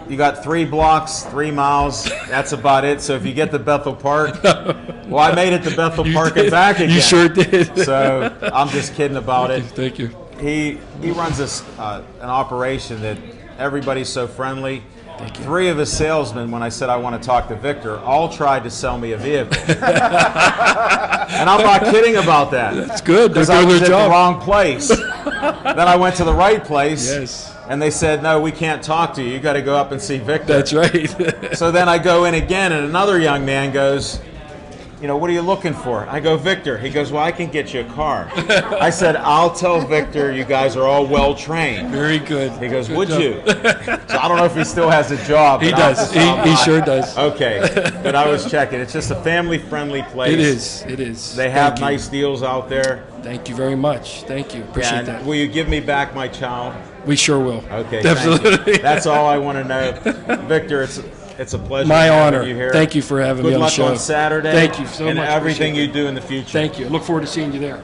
you got 3 blocks, 3 miles. That's about it. So if you get to Bethel Park, well, I made it to Bethel Park and back again. You sure did. So I'm just kidding about it. Thank you. He runs an operation that everybody's so friendly. 3 of his salesmen, when I said I want to talk to Victor, all tried to sell me a vehicle. And I'm not kidding about that. That's good. They're Because I doing was their at job. the wrong place. Then I went to the right place. Yes. And they said, no, we can't talk to you. You got to go up and see Victor. That's right. So then I go in again, and another young man goes, you know, what are you looking for? I go, Victor. He goes, well, I can get you a car. I said, I'll tell Victor you guys are all well trained. Very good. He goes, Good would job. you? So I don't know if he still has a job. He but I'll does. just stop He by. sure does. Okay, but I was checking. It's just a family-friendly place. It is. It is. They have Thank you. nice deals out there. Thank you very much. Thank you. Appreciate And that. will you give me back my child? We sure will. Okay, Absolutely. thank you. That's all I want to know. Victor, it's a pleasure My having honor. you here. Thank you for having Good me on the luck show. on Saturday. Thank you so and much. everything Appreciate you do in the future. Thank you. Look forward to seeing you there.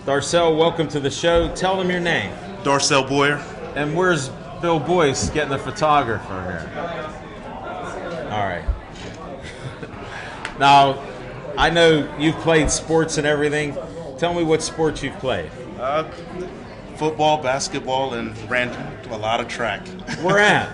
Darcel, welcome to the show. Tell them your name. Darcel Boyer. And where's Bill Boyce getting the photographer here? All right. Now, I know you've played sports and everything. Tell me what sports you've played. Football, basketball, and ran a lot of track. Where at?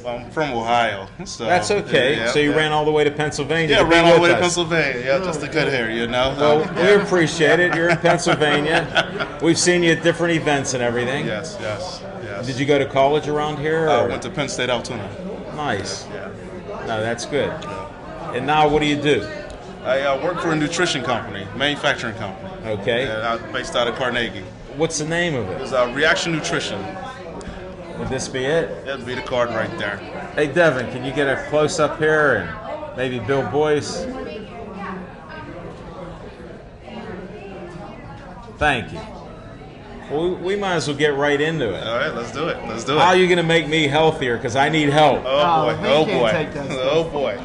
I'm from Ohio. So That's okay. yeah, So you yeah. ran all the way to Pennsylvania. Yeah, to be ran all the with way to us. Pennsylvania. Yeah, just to get here, you know. Well, we appreciate it. You're in Pennsylvania. We've seen you at different events and everything. Yes, yes, yes. Did you go to college around here? I or- went to Penn State Altoona. Nice. Yeah. No, that's good. And now what do you do? I work for a nutrition company, manufacturing company. Okay. Based out of Carnegie. What's the name of it? It's Reaction Nutrition. Would this be it? That'd be the card right there. Hey, Devin, can you get a close-up here and maybe Bill Boyce? Thank you. Well, we might as well get right into it. All right, let's do it. Let's do it. How are you going to make me healthier? Because I need help. Oh boy! we Oh can't boy! take that stuff. Oh boy!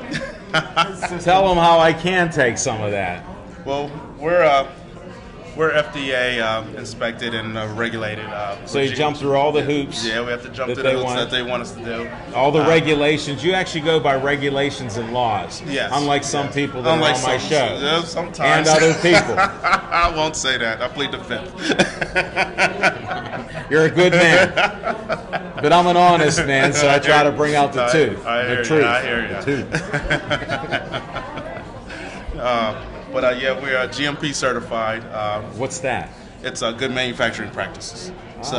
Tell them how I can take some of that. Well, we're FDA inspected and regulated. So you jump through all the hoops. Yeah, we have to jump that through they the hoops want. that they want us to do. All the regulations. You actually go by regulations and laws. Yes. Unlike some yes. people that Unlike are on my some- show. yeah, sometimes. And other people. I won't say that. I plead the fifth. You're a good man. But I'm an honest man, so I try to bring out the truth. I hear the you, truth. I hear you. The truth. But yeah, we're GMP certified. What's that? It's good manufacturing practices. So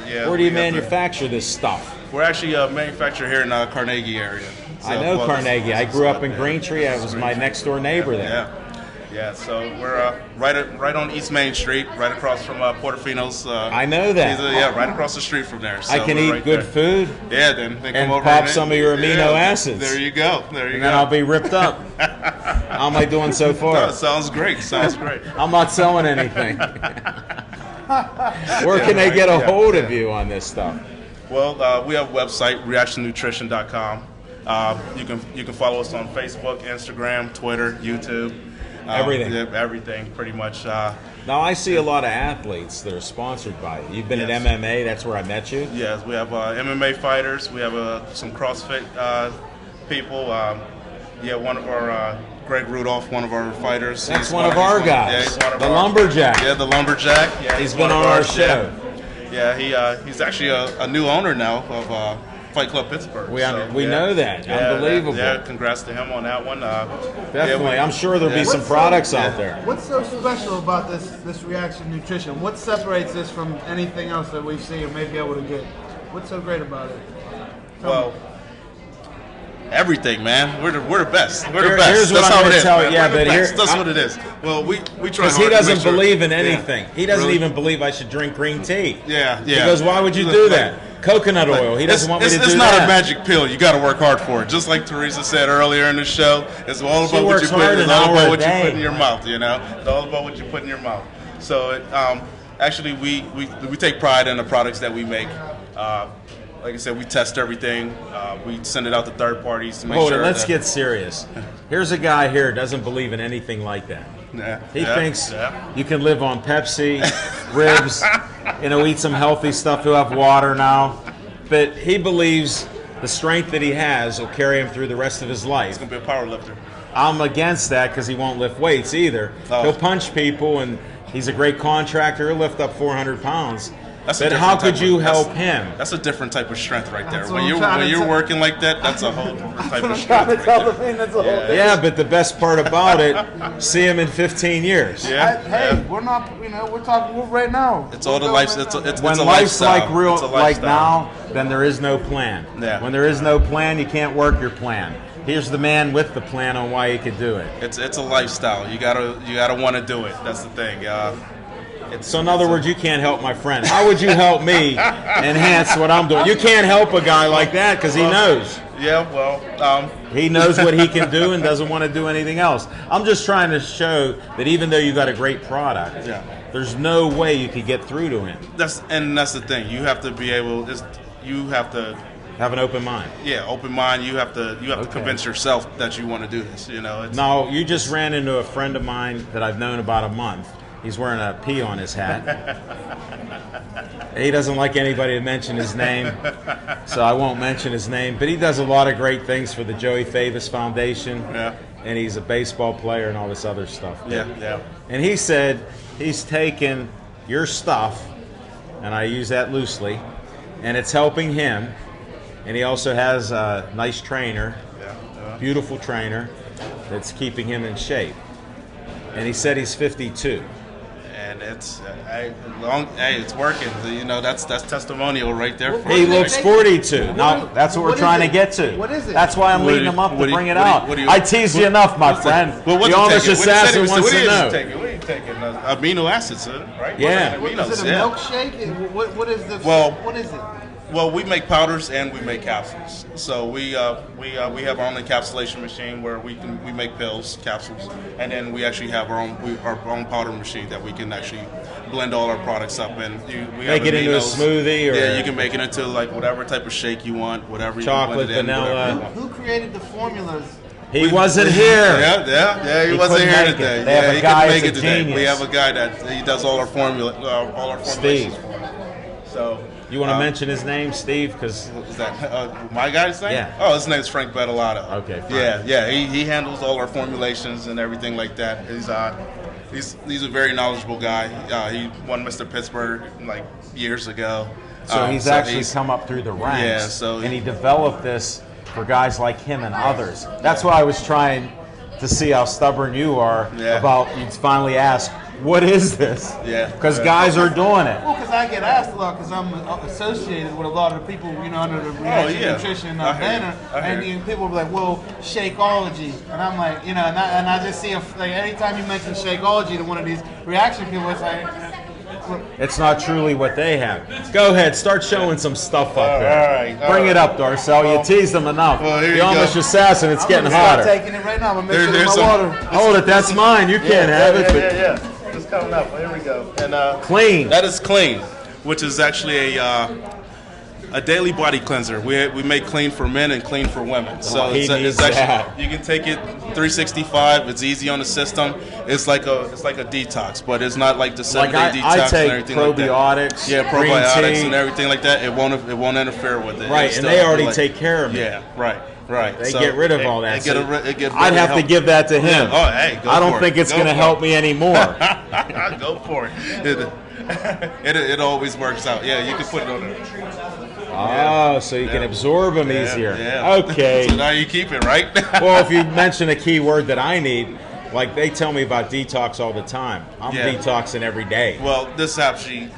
yeah. Where do you we have to- manufacture this stuff? We're actually a manufacturer here in Carnegie area. So, I know well, Carnegie. I grew up in yeah. Greentree. I was my next door neighbor there. Yeah, yeah. So we're right on East Main Street, right across from Portofino's. I know that. Yeah, right across the street from there. So I can we're eat right good there. food, Yeah, then come and over pop and some of your amino acids. There you go. There you and go. then I'll be ripped up. How am I doing so far? Sounds great. Sounds great. I'm not selling anything. Where can they get a Yeah, hold of you on this stuff? Well, we have a website, reactionnutrition.com. You can follow us on Facebook, Instagram, Twitter, YouTube. Everything. Yeah, everything, pretty much. Now, I see a lot of athletes that are sponsored by you. You've been Yes. at MMA. That's where I met you. Yes, we have MMA fighters. We have some CrossFit people. Yeah, one of our Greg Rudolph, one of our fighters. That's He's one of our guys. Yeah, he's one of The our- lumberjack. Yeah, the lumberjack. Yeah, He's one been of on our ours, show. Yeah, he's actually a new owner now of Fight Club Pittsburgh. We know that. Yeah, Unbelievable. Yeah, congrats to him on that one. Definitely. I'm sure there'll be some products out there. What's so special about this Reaction Nutrition? What separates this from anything else that we've seen or may be able to get? What's so great about it? Well, everything, man. We're the best. We're the Here's best. what That's I'm how gonna it is. tell man. you. Yeah, We're the but best. here- That's what it is. Well, we try Because hard he to doesn't make sure- believe in Yeah. anything. He doesn't Really? even believe I should drink green tea. Yeah. He goes, why would you do that? Coconut oil. He doesn't want me to do that. It's not a magic pill. You got to work hard for it. Just like Teresa said earlier in the show, it's all She about what you works put. hard It's an all hour about a what you day. put in your mouth. You know, it's all about what you put in your mouth. So, actually, we take pride in the products that we make. Like I said, we test everything. We send it out to third parties to make Hold sure. it. Let's that, get serious. Here's a guy here who doesn't believe in anything like that. He thinks you can live on Pepsi, ribs, eat some healthy stuff. He'll have water now. But he believes the strength that he has will carry him through the rest of his life. He's gonna be a power lifter. I'm against that because he won't lift weights either. Oh. He'll punch people, and he's a great contractor. He'll lift up 400 pounds. That's a But different how type could of- you that's- help him? That's a different type of strength right there. That's When what I'm trying to you're tell- working like that, that's a whole different type of I'm strength. trying to right tell there. the man that's a whole Yeah. thing. Yeah, but the best part about it, see him in 15 years. Yeah. Hey, we're not, we're talking right now. It's all the We're life. going It's right now. it's When a life's lifestyle. like real, It's a like lifestyle. now, then there is no plan. Yeah. When there is no plan, you can't work your plan. Here's the man with the plan on why he could do it. It's a lifestyle. You gotta want to do it. That's the thing. So in other words, you can't help my friend. How would you help me enhance what I'm doing? You can't help a guy like that because he knows. Yeah. Well. He knows what he can do and doesn't want to do anything else. I'm just trying to show that even though you got a great product, Yeah. there's no way you could get through to him. That's the thing. You have to be able. You have to. Have an open mind. Yeah, open mind. You have to Okay. convince yourself that you want to do this. It's, No, you just ran into a friend of mine that I've known about a month. He's wearing a P on his hat. He doesn't like anybody to mention his name, so I won't mention his name. But he does a lot of great things for the Joey Favis Foundation. Yeah. And he's a baseball player and all this other stuff. Yeah. And he said he's taken your stuff, and I use that loosely, and it's helping him. And he also has a nice trainer, beautiful trainer, that's keeping him in shape. And he said he's 52. And it's it's working. That's testimonial right there. For He you. looks 42. Now, that's what we're trying to get to. What is it? That's why I'm What leading do him up what to do bring it what do out. what do I tease you enough, my what's friend. Well, The Amish assassin wants to know. What are you taking? Amino acids, right? Yeah. What is it, a milkshake? What is the? Well- what is it? Well, we make powders and we make capsules. So we have our own encapsulation machine where we make pills, capsules, and then we actually have our own powder machine that we can actually blend all our products up and we Make have it into a aminos. smoothie or- yeah, you can make it into like whatever type of shake you want, whatever Chocolate, you can blend it in, vanilla. whatever you want. Who created the formulas? He wasn't here. Yeah, he He wasn't couldn't here make it. today. They have Yeah, a he guy couldn't make that's it a today. We genius. have a guy that he does all our formulations Steve. for us. So You want to mention his name, Steve? Because is that my guy's name? Yeah. Oh, his name's Frank Bettolato. Okay, fine. Yeah. He handles all our formulations and everything like that. He's a very knowledgeable guy. He won Mr. Pittsburgh like years ago. so he's actually come up through the ranks. Yeah, so and he developed this for guys like him and others. That's why I was trying to see how stubborn you are about. You'd finally ask, "What is this?" Yeah. Because guys are doing it. Well, because I get asked a lot because I'm associated with a lot of the people, under the Reaction yeah. Nutrition I hear you. banner, I hear and you. people will be like, "Well, Shakeology," and I'm like, and I just see like anytime you mention Shakeology to one of these reaction people, it's like, It's not truly what they have. Go ahead, start showing some stuff up there. all right, all Bring right. it up, Darcel. You teased them enough. Well, here the you Amish go. assassin, it's I'm getting gonna start hotter. taking it right now. I'm gonna mix it in There's my some- water. Hold it, that's mine. You can't have it. But Yeah. It's coming up. Here we go. And clean. that is Clean, which is actually a daily body cleanser. We make Clean for men and Clean for women. So he needs that. you can take it 365. It's easy on the system. It's like a detox, but it's not like the 7-day I detox take and everything like probiotics, that. Yeah, green probiotics tea. and everything like that. It won't interfere with it. Right, It'll and still they already like- take care of me. Yeah, right. They So get rid of all that. It get so it get I'd really have to help. give that to him. Oh, hey, go I don't for think it. it's Go going to for help it. me anymore. Go for it. it always works out. Yeah, you can put it on there. Oh, so you can absorb them easier. Yeah. Okay. So now you keep it, right? Well, if you mention a key word that I need, like they tell me about detox all the time. I'm detoxing every day. Well, this actually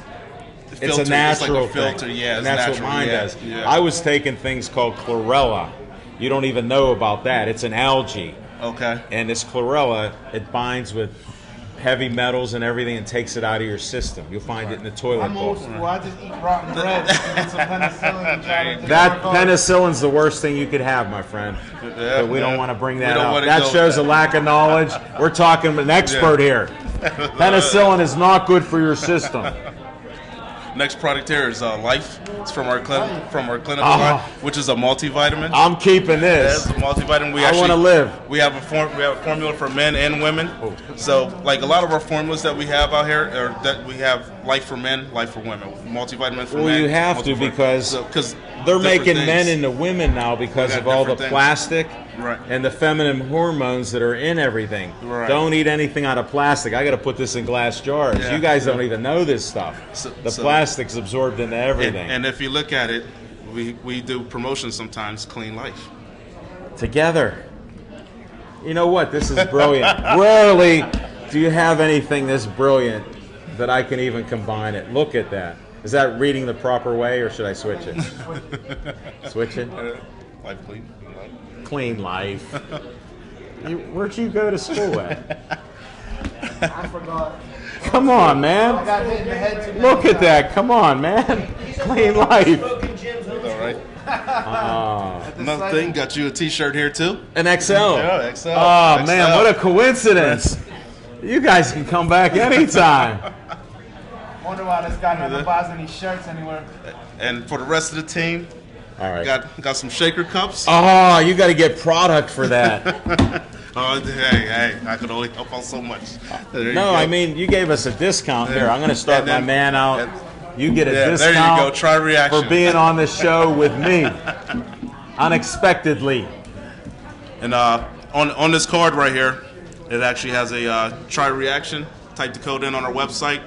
It's a natural it's like a filter. thing. Yeah, and it's that's natural. what mine Yeah, does. yeah. I was taking things called chlorella. You don't even know about that. It's an algae. Okay. And this chlorella, it binds with heavy metals and everything and takes it out of your system. You'll find it in the toilet I'm old bowl. school. I just eat rotten bread and some penicillin and try to That penicillin's the worst thing you could have, my friend. But we don't want to bring that up. That shows a lack of knowledge. We're talking an expert here. Penicillin is not good for your system. Next product here is Life. It's from our clinical line, which is a multivitamin. I'm keeping this. It's a multivitamin. I want to live. We have a formula for men and women. So, like a lot of our formulas that we have out here, or that we have Life for men, Life for women, multivitamin for men. Well, you have to because they're making men into women now because of all the plastic and the feminine hormones that are in everything. Right. Don't eat anything out of plastic. I got to put this in glass jars. Yeah. You guys don't even know this stuff. The plastic's absorbed into everything. And if you look at it, we do promotions sometimes, Clean Life. Together. You know what? This is brilliant. Rarely do you have anything this brilliant that I can even combine it. Look at that. Is that reading the proper way, or should I switch it? Switch it? Life Clean. Clean Life. Where'd you go to school at? I forgot. Come on, man. I got hit in the head too many Look at times. that. Come on, man. Clean Life. All right. Another thing, got you a T-shirt here too. An XL. Yeah, XL. Oh, XL. man, what a coincidence. You guys can come back anytime. Wonder why this guy never buys any shirts anywhere. And for the rest of the team, all right, got some shaker cups. Oh, you got to get product for that. Oh, hey, I could only help out so much. No, I mean, you gave us a discount here. I'm going to start my man out. You get a discount. There you go. Try reaction for being on the show with me unexpectedly. And on this card right here, it actually has a try reaction. Type the code in on our website,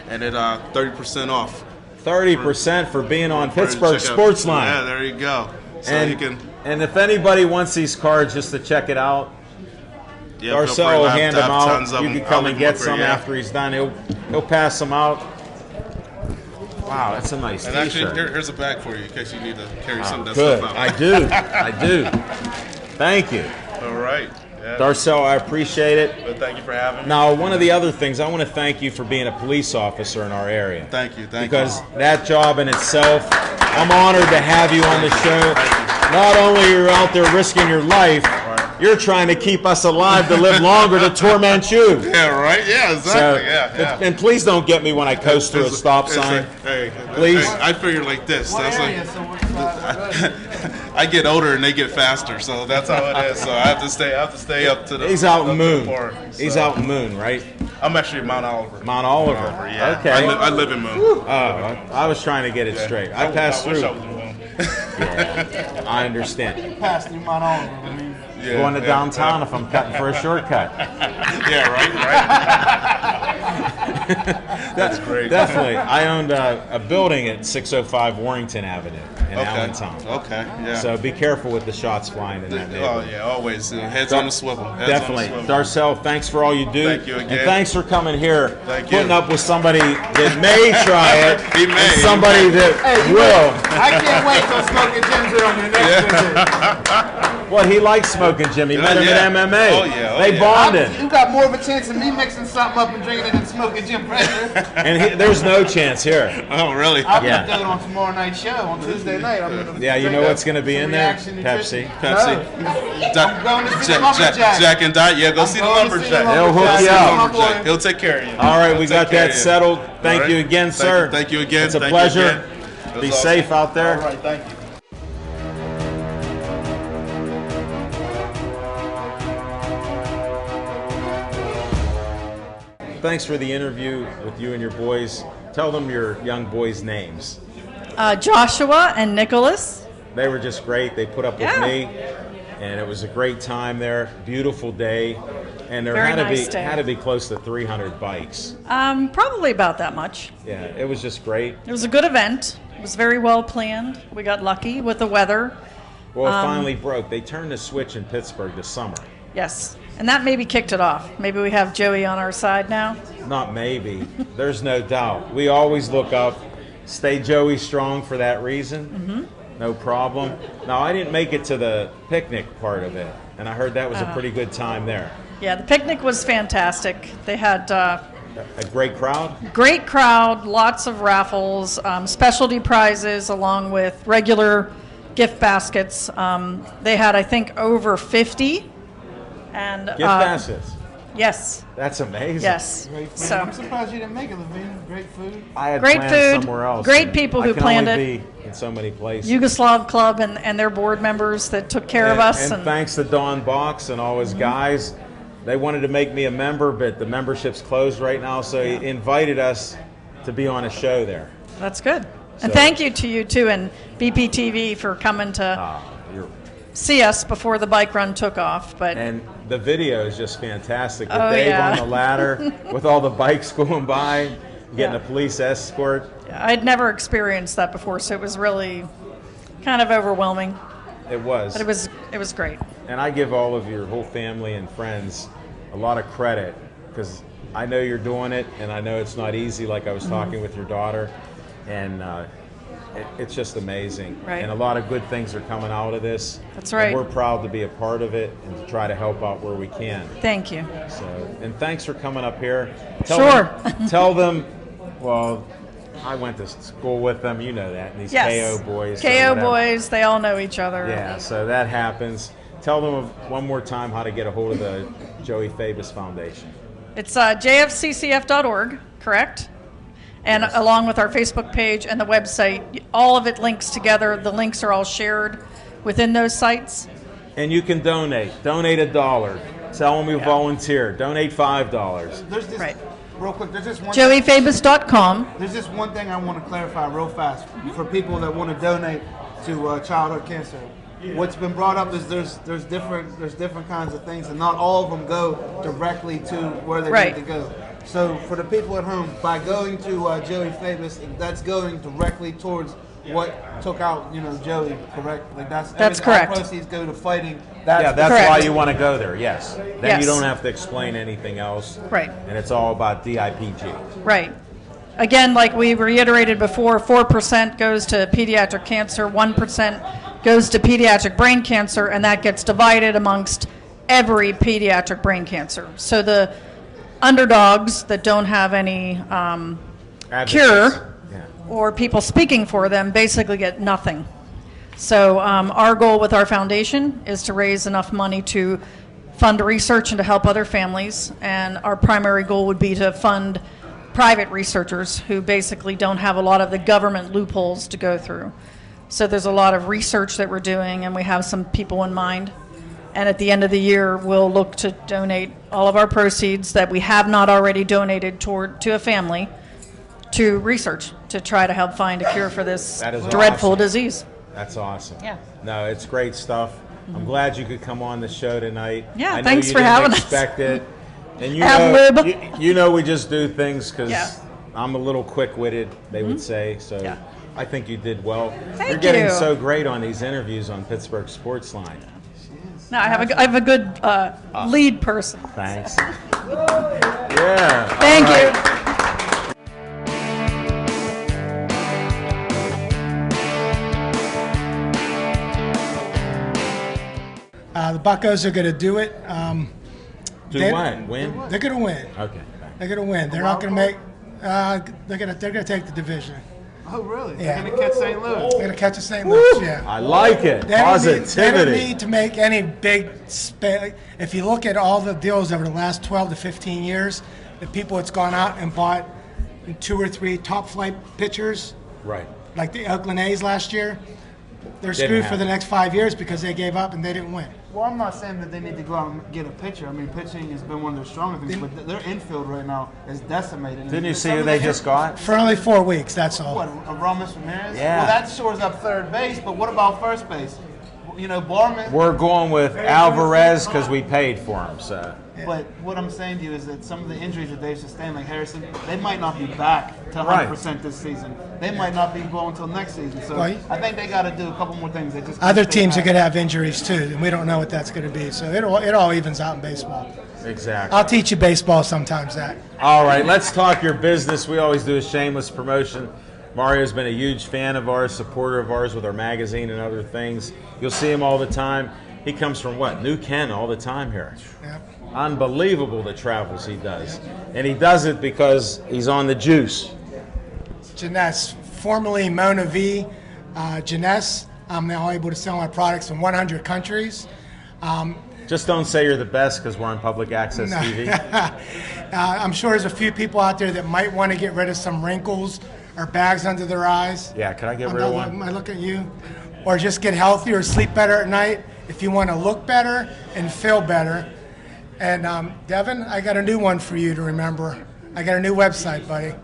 and it 30% off. 30% for being on Pittsburgh Sportsline. Yeah, there you go. So and, you can. And if anybody wants these cards just to check it out, Darcel will hand them out. You can come and get some after he's done. He'll pass them out. Wow, that's a nice T-shirt. T-shirt. Actually, here's a bag for you in case you need to carry some of that good. stuff out. I do. Thank you. All right. Yeah. Darcel, I appreciate it. Well, thank you for having me. Now, one of the other things, I want to thank you for being a police officer in our area. Thank you. Because that job in itself, I'm honored to have you on the show. Not only are you out there risking your life, you're trying to keep us alive to live longer to torment you. Yeah, right? Yeah, exactly. So, and please don't get me when I coast through a stop sign. Please. I figure like this. I get older and they get faster, so that's how it is. So I have to stay up to the. He's out in Moon. So. He's out in Moon, right? I'm actually at Mount Oliver. Mount Oliver. Yeah. Okay. I live in Moon. Oh, I was trying to get it straight. I passed through. I wish I was in Moon. Yeah, I understand. Passed through Mount Oliver. Going to downtown if I'm cutting for a shortcut. Yeah, right. That's great. Definitely. I owned a building at 605 Warrington Avenue in Allentown. Okay, yeah. So be careful with the shots flying in that neighborhood. Oh, yeah, always. Heads on the swivel. Definitely. Darcel, thanks for all you do. Thank you again. And thanks for coming here, putting you. up with somebody that may try it, He may. and somebody that will. I can't wait till Smoking Jim's here on your next visit. Well, he likes Smoking Jim. He met him at MMA. Oh, yeah. They bonded. You got more of a chance of me mixing something up and drinking it than Smoking Jim Fraser. And there's no chance here. Oh, really? I'll be doing it on tomorrow night's show on Tuesday night. I'm gonna Yeah, you know what's going to be in there? Reaction Pepsi. No. I'm going to see the Lumberjack. Jack and Diet. Yeah, go see the Lumberjack. They'll hook you up. He'll take care of you. All right, we got that settled. Thank you again, sir. Thank you again. It's a pleasure. Be safe out there. All right, thank you. Thanks for the interview with you and your boys. Tell them your young boys' names. Joshua and Nicholas. They were just great. They put up with me, and it was a great time there. Beautiful day. And there Very had to nice be day. had to be close to 300 bikes. Probably about that much. Yeah, it was just great. It was a good event. It was very well planned. We got lucky with the weather. Well, it finally broke. They turned the switch in Pittsburgh this summer. Yes. And that maybe kicked it off. Maybe we have Joey on our side now. Not maybe. There's no doubt. We always look up, stay Joey strong for that reason. No problem. Now, I didn't make it to the picnic part of it, and I heard that was a pretty good time there. Yeah, the picnic was fantastic. They had A great crowd. great crowd, lots of raffles, specialty prizes, along with regular gift baskets. They had, I think, over 50. And Gift baskets. Yes, That's amazing. yes. Great food. So I'm surprised you didn't make it, Levine. Great food. I had Great plans food, somewhere else. great and people who I can planned only it. be in so many places. Yugoslav Club and their board members that took care of us. And thanks to Don Box and all his guys. They wanted to make me a member, but the membership's closed right now, so he invited us to be on a show there. That's good. And So- thank you to you too and BPTV for coming to You're- see us before the bike run took off. But And the video is just fantastic. With Oh, Dave yeah. on the ladder, with all the bikes going by, getting Yeah. a police escort. I'd never experienced that before, so it was really kind of overwhelming. It was. But it was great. And I give all of your whole family and friends a lot of credit because I know you're doing it, and I know it's not easy. Like I was talking with your daughter, and it's just amazing. Right. And a lot of good things are coming out of this. That's right. And we're proud to be a part of it and to try to help out where we can. Thank you. So, and thanks for coming up here. Sure. Tell them. Well, I went to school with them. You know that. And these Yes. KO boys. or KO whatever. boys, they all know each other. Yeah, so that happens. Tell them one more time how to get a hold of the Joey Fabus Foundation. It's jfccf.org, correct? And Yes. along with our Facebook page and the website, all of it links together. The links are all shared within those sites. And you can donate. Donate $1. Tell them you volunteer. Donate $5. There's this, Right. real quick, there's just one joeyfabus.com. There's just one thing I want to clarify real fast for people that want to donate to childhood cancer. What's been brought up is there's different kinds of things, and not all of them go directly to where they Right. need to go. So for the people at home, by going to Joey Fabus, that's going directly towards what took out Joey, correct? Like That's everything- correct. All proceeds go to fighting. Yeah, that's Correct. why you want to go there, yes. Then Yes. you don't have to explain anything else. Right. And it's all about DIPG. Right. Again, like we reiterated before, 4% goes to pediatric cancer, 1% goes to pediatric brain cancer, and that gets divided amongst every pediatric brain cancer. So the underdogs that don't have any Advocates. cure Yeah. or people speaking for them basically get nothing. So our goal with our foundation is to raise enough money to fund research and to help other families. And our primary goal would be to fund private researchers who basically don't have a lot of the government loopholes to go through. So there's a lot of research that we're doing, and we have some people in mind. And at the end of the year, we'll look to donate all of our proceeds that we have not already donated to a family to research to try to help find a cure for this That is dreadful awesome. disease. That's awesome. Yeah. No, it's great stuff. I'm glad you could come on the show tonight. Yeah, I know thanks you for didn't having us. expect it. And you Ad know, lib. you know we just do things because Yeah. I'm a little quick-witted, they would say. So Yeah. I think you did well. Thank You're getting you. so great on these interviews on Pittsburgh Sportsline. No, I have a good lead person. Thanks. Yeah. Thank all you. right. The Buccos are going to do it. Do They- what? Win? They're going to win. Okay. They're going to win. They're not going to make. They're going to take the division. Oh, really? Yeah. They're going to catch St. Louis. They're going to catch the St. Louis. Yeah. I like it. They don't need Positivity. to make any big. If you look at all the deals over the last 12 to 15 years, the people that's gone out and bought 2 or 3 top flight pitchers, Right. like the Oakland A's last year, they're Didn't screwed for happen. the next 5 years because they gave up and they didn't win. Well, I'm not saying that they need to go out and get a pitcher. I mean, pitching has been one of their stronger things, but their infield right now is decimated. Didn't you see Some who of they the- just got? For only 4 weeks, that's all. What, Ramis Ramirez? Yeah. Well, that shores up third base, but what about first base? Barman. We're going with Alvarez because we paid for him. So. But what I'm saying to you is that some of the injuries that they've sustained, like Harrison, they might not be back to 100% this season. They might not be going until next season. So I think they got to do a couple more things. They just other teams are going to have injuries too, and we don't know what that's going to be. So it all evens out in baseball. Exactly. I'll teach you baseball sometimes, Zach. All right, let's talk your business. We always do a shameless promotion. Mario's been a huge fan of ours, supporter of ours with our magazine and other things. You'll see him all the time. He comes from what? New Kent all the time here. Yep. Unbelievable the travels he does. And he does it because he's on the juice. Jeunesse, formerly Mona V. Jeunesse. I'm now able to sell my products in 100 countries. Just don't say you're the best because we're on public access TV. I'm sure there's a few people out there that might want to get rid of some wrinkles or bags under their eyes. Yeah, can I get rid of one? I look at you. Or just get healthier or sleep better at night if you want to look better and feel better. And Devin, I got a new one for you to remember. I got a new website, buddy.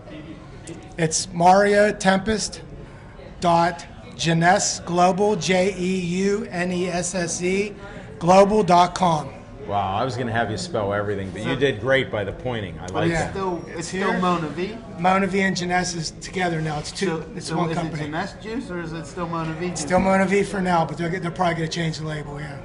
It's mariotempest.jeunesse global, JEUNESSE global.com. Wow, I was going to have you spell everything, but you did great by the pointing. I like that. It's still Mona V? Mona V and Jeunesse is together now. It's two. It's one company. Is it Jeunesse Juice or is it still Mona V Juice? Still Mona V for now, but they're probably going to change the label, yeah.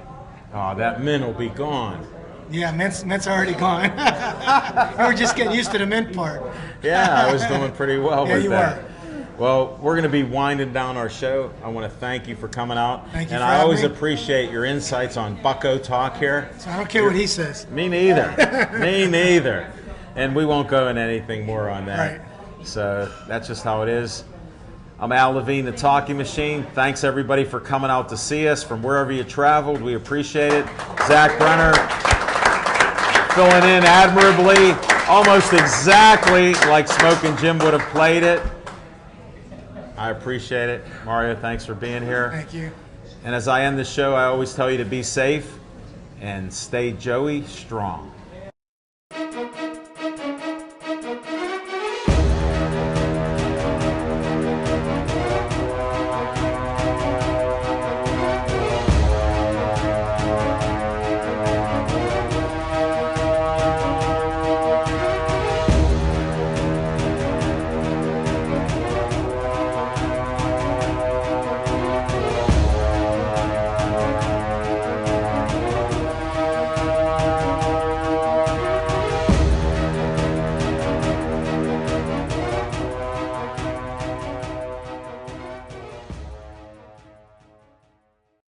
Oh, that mint will be gone. Yeah, mint's already gone. You were just getting used to the mint part. Yeah, I was doing pretty well with you that. were. Well, we're going to be winding down our show. I want to thank you for coming out. Thank you and for I having always me. appreciate your insights on Bucko Talk here. So I don't care what he says. Me neither. Me neither. And we won't go into anything more on that. Right. So that's just how it is. I'm Al Levine, the Talking Machine. Thanks, everybody, for coming out to see us from wherever you traveled. We appreciate it. Zach Brenner filling in admirably, almost exactly like Smoking Jim would have played it. I appreciate it. Mario, thanks for being here. Thank you. And as I end the show, I always tell you to be safe and stay Joey strong.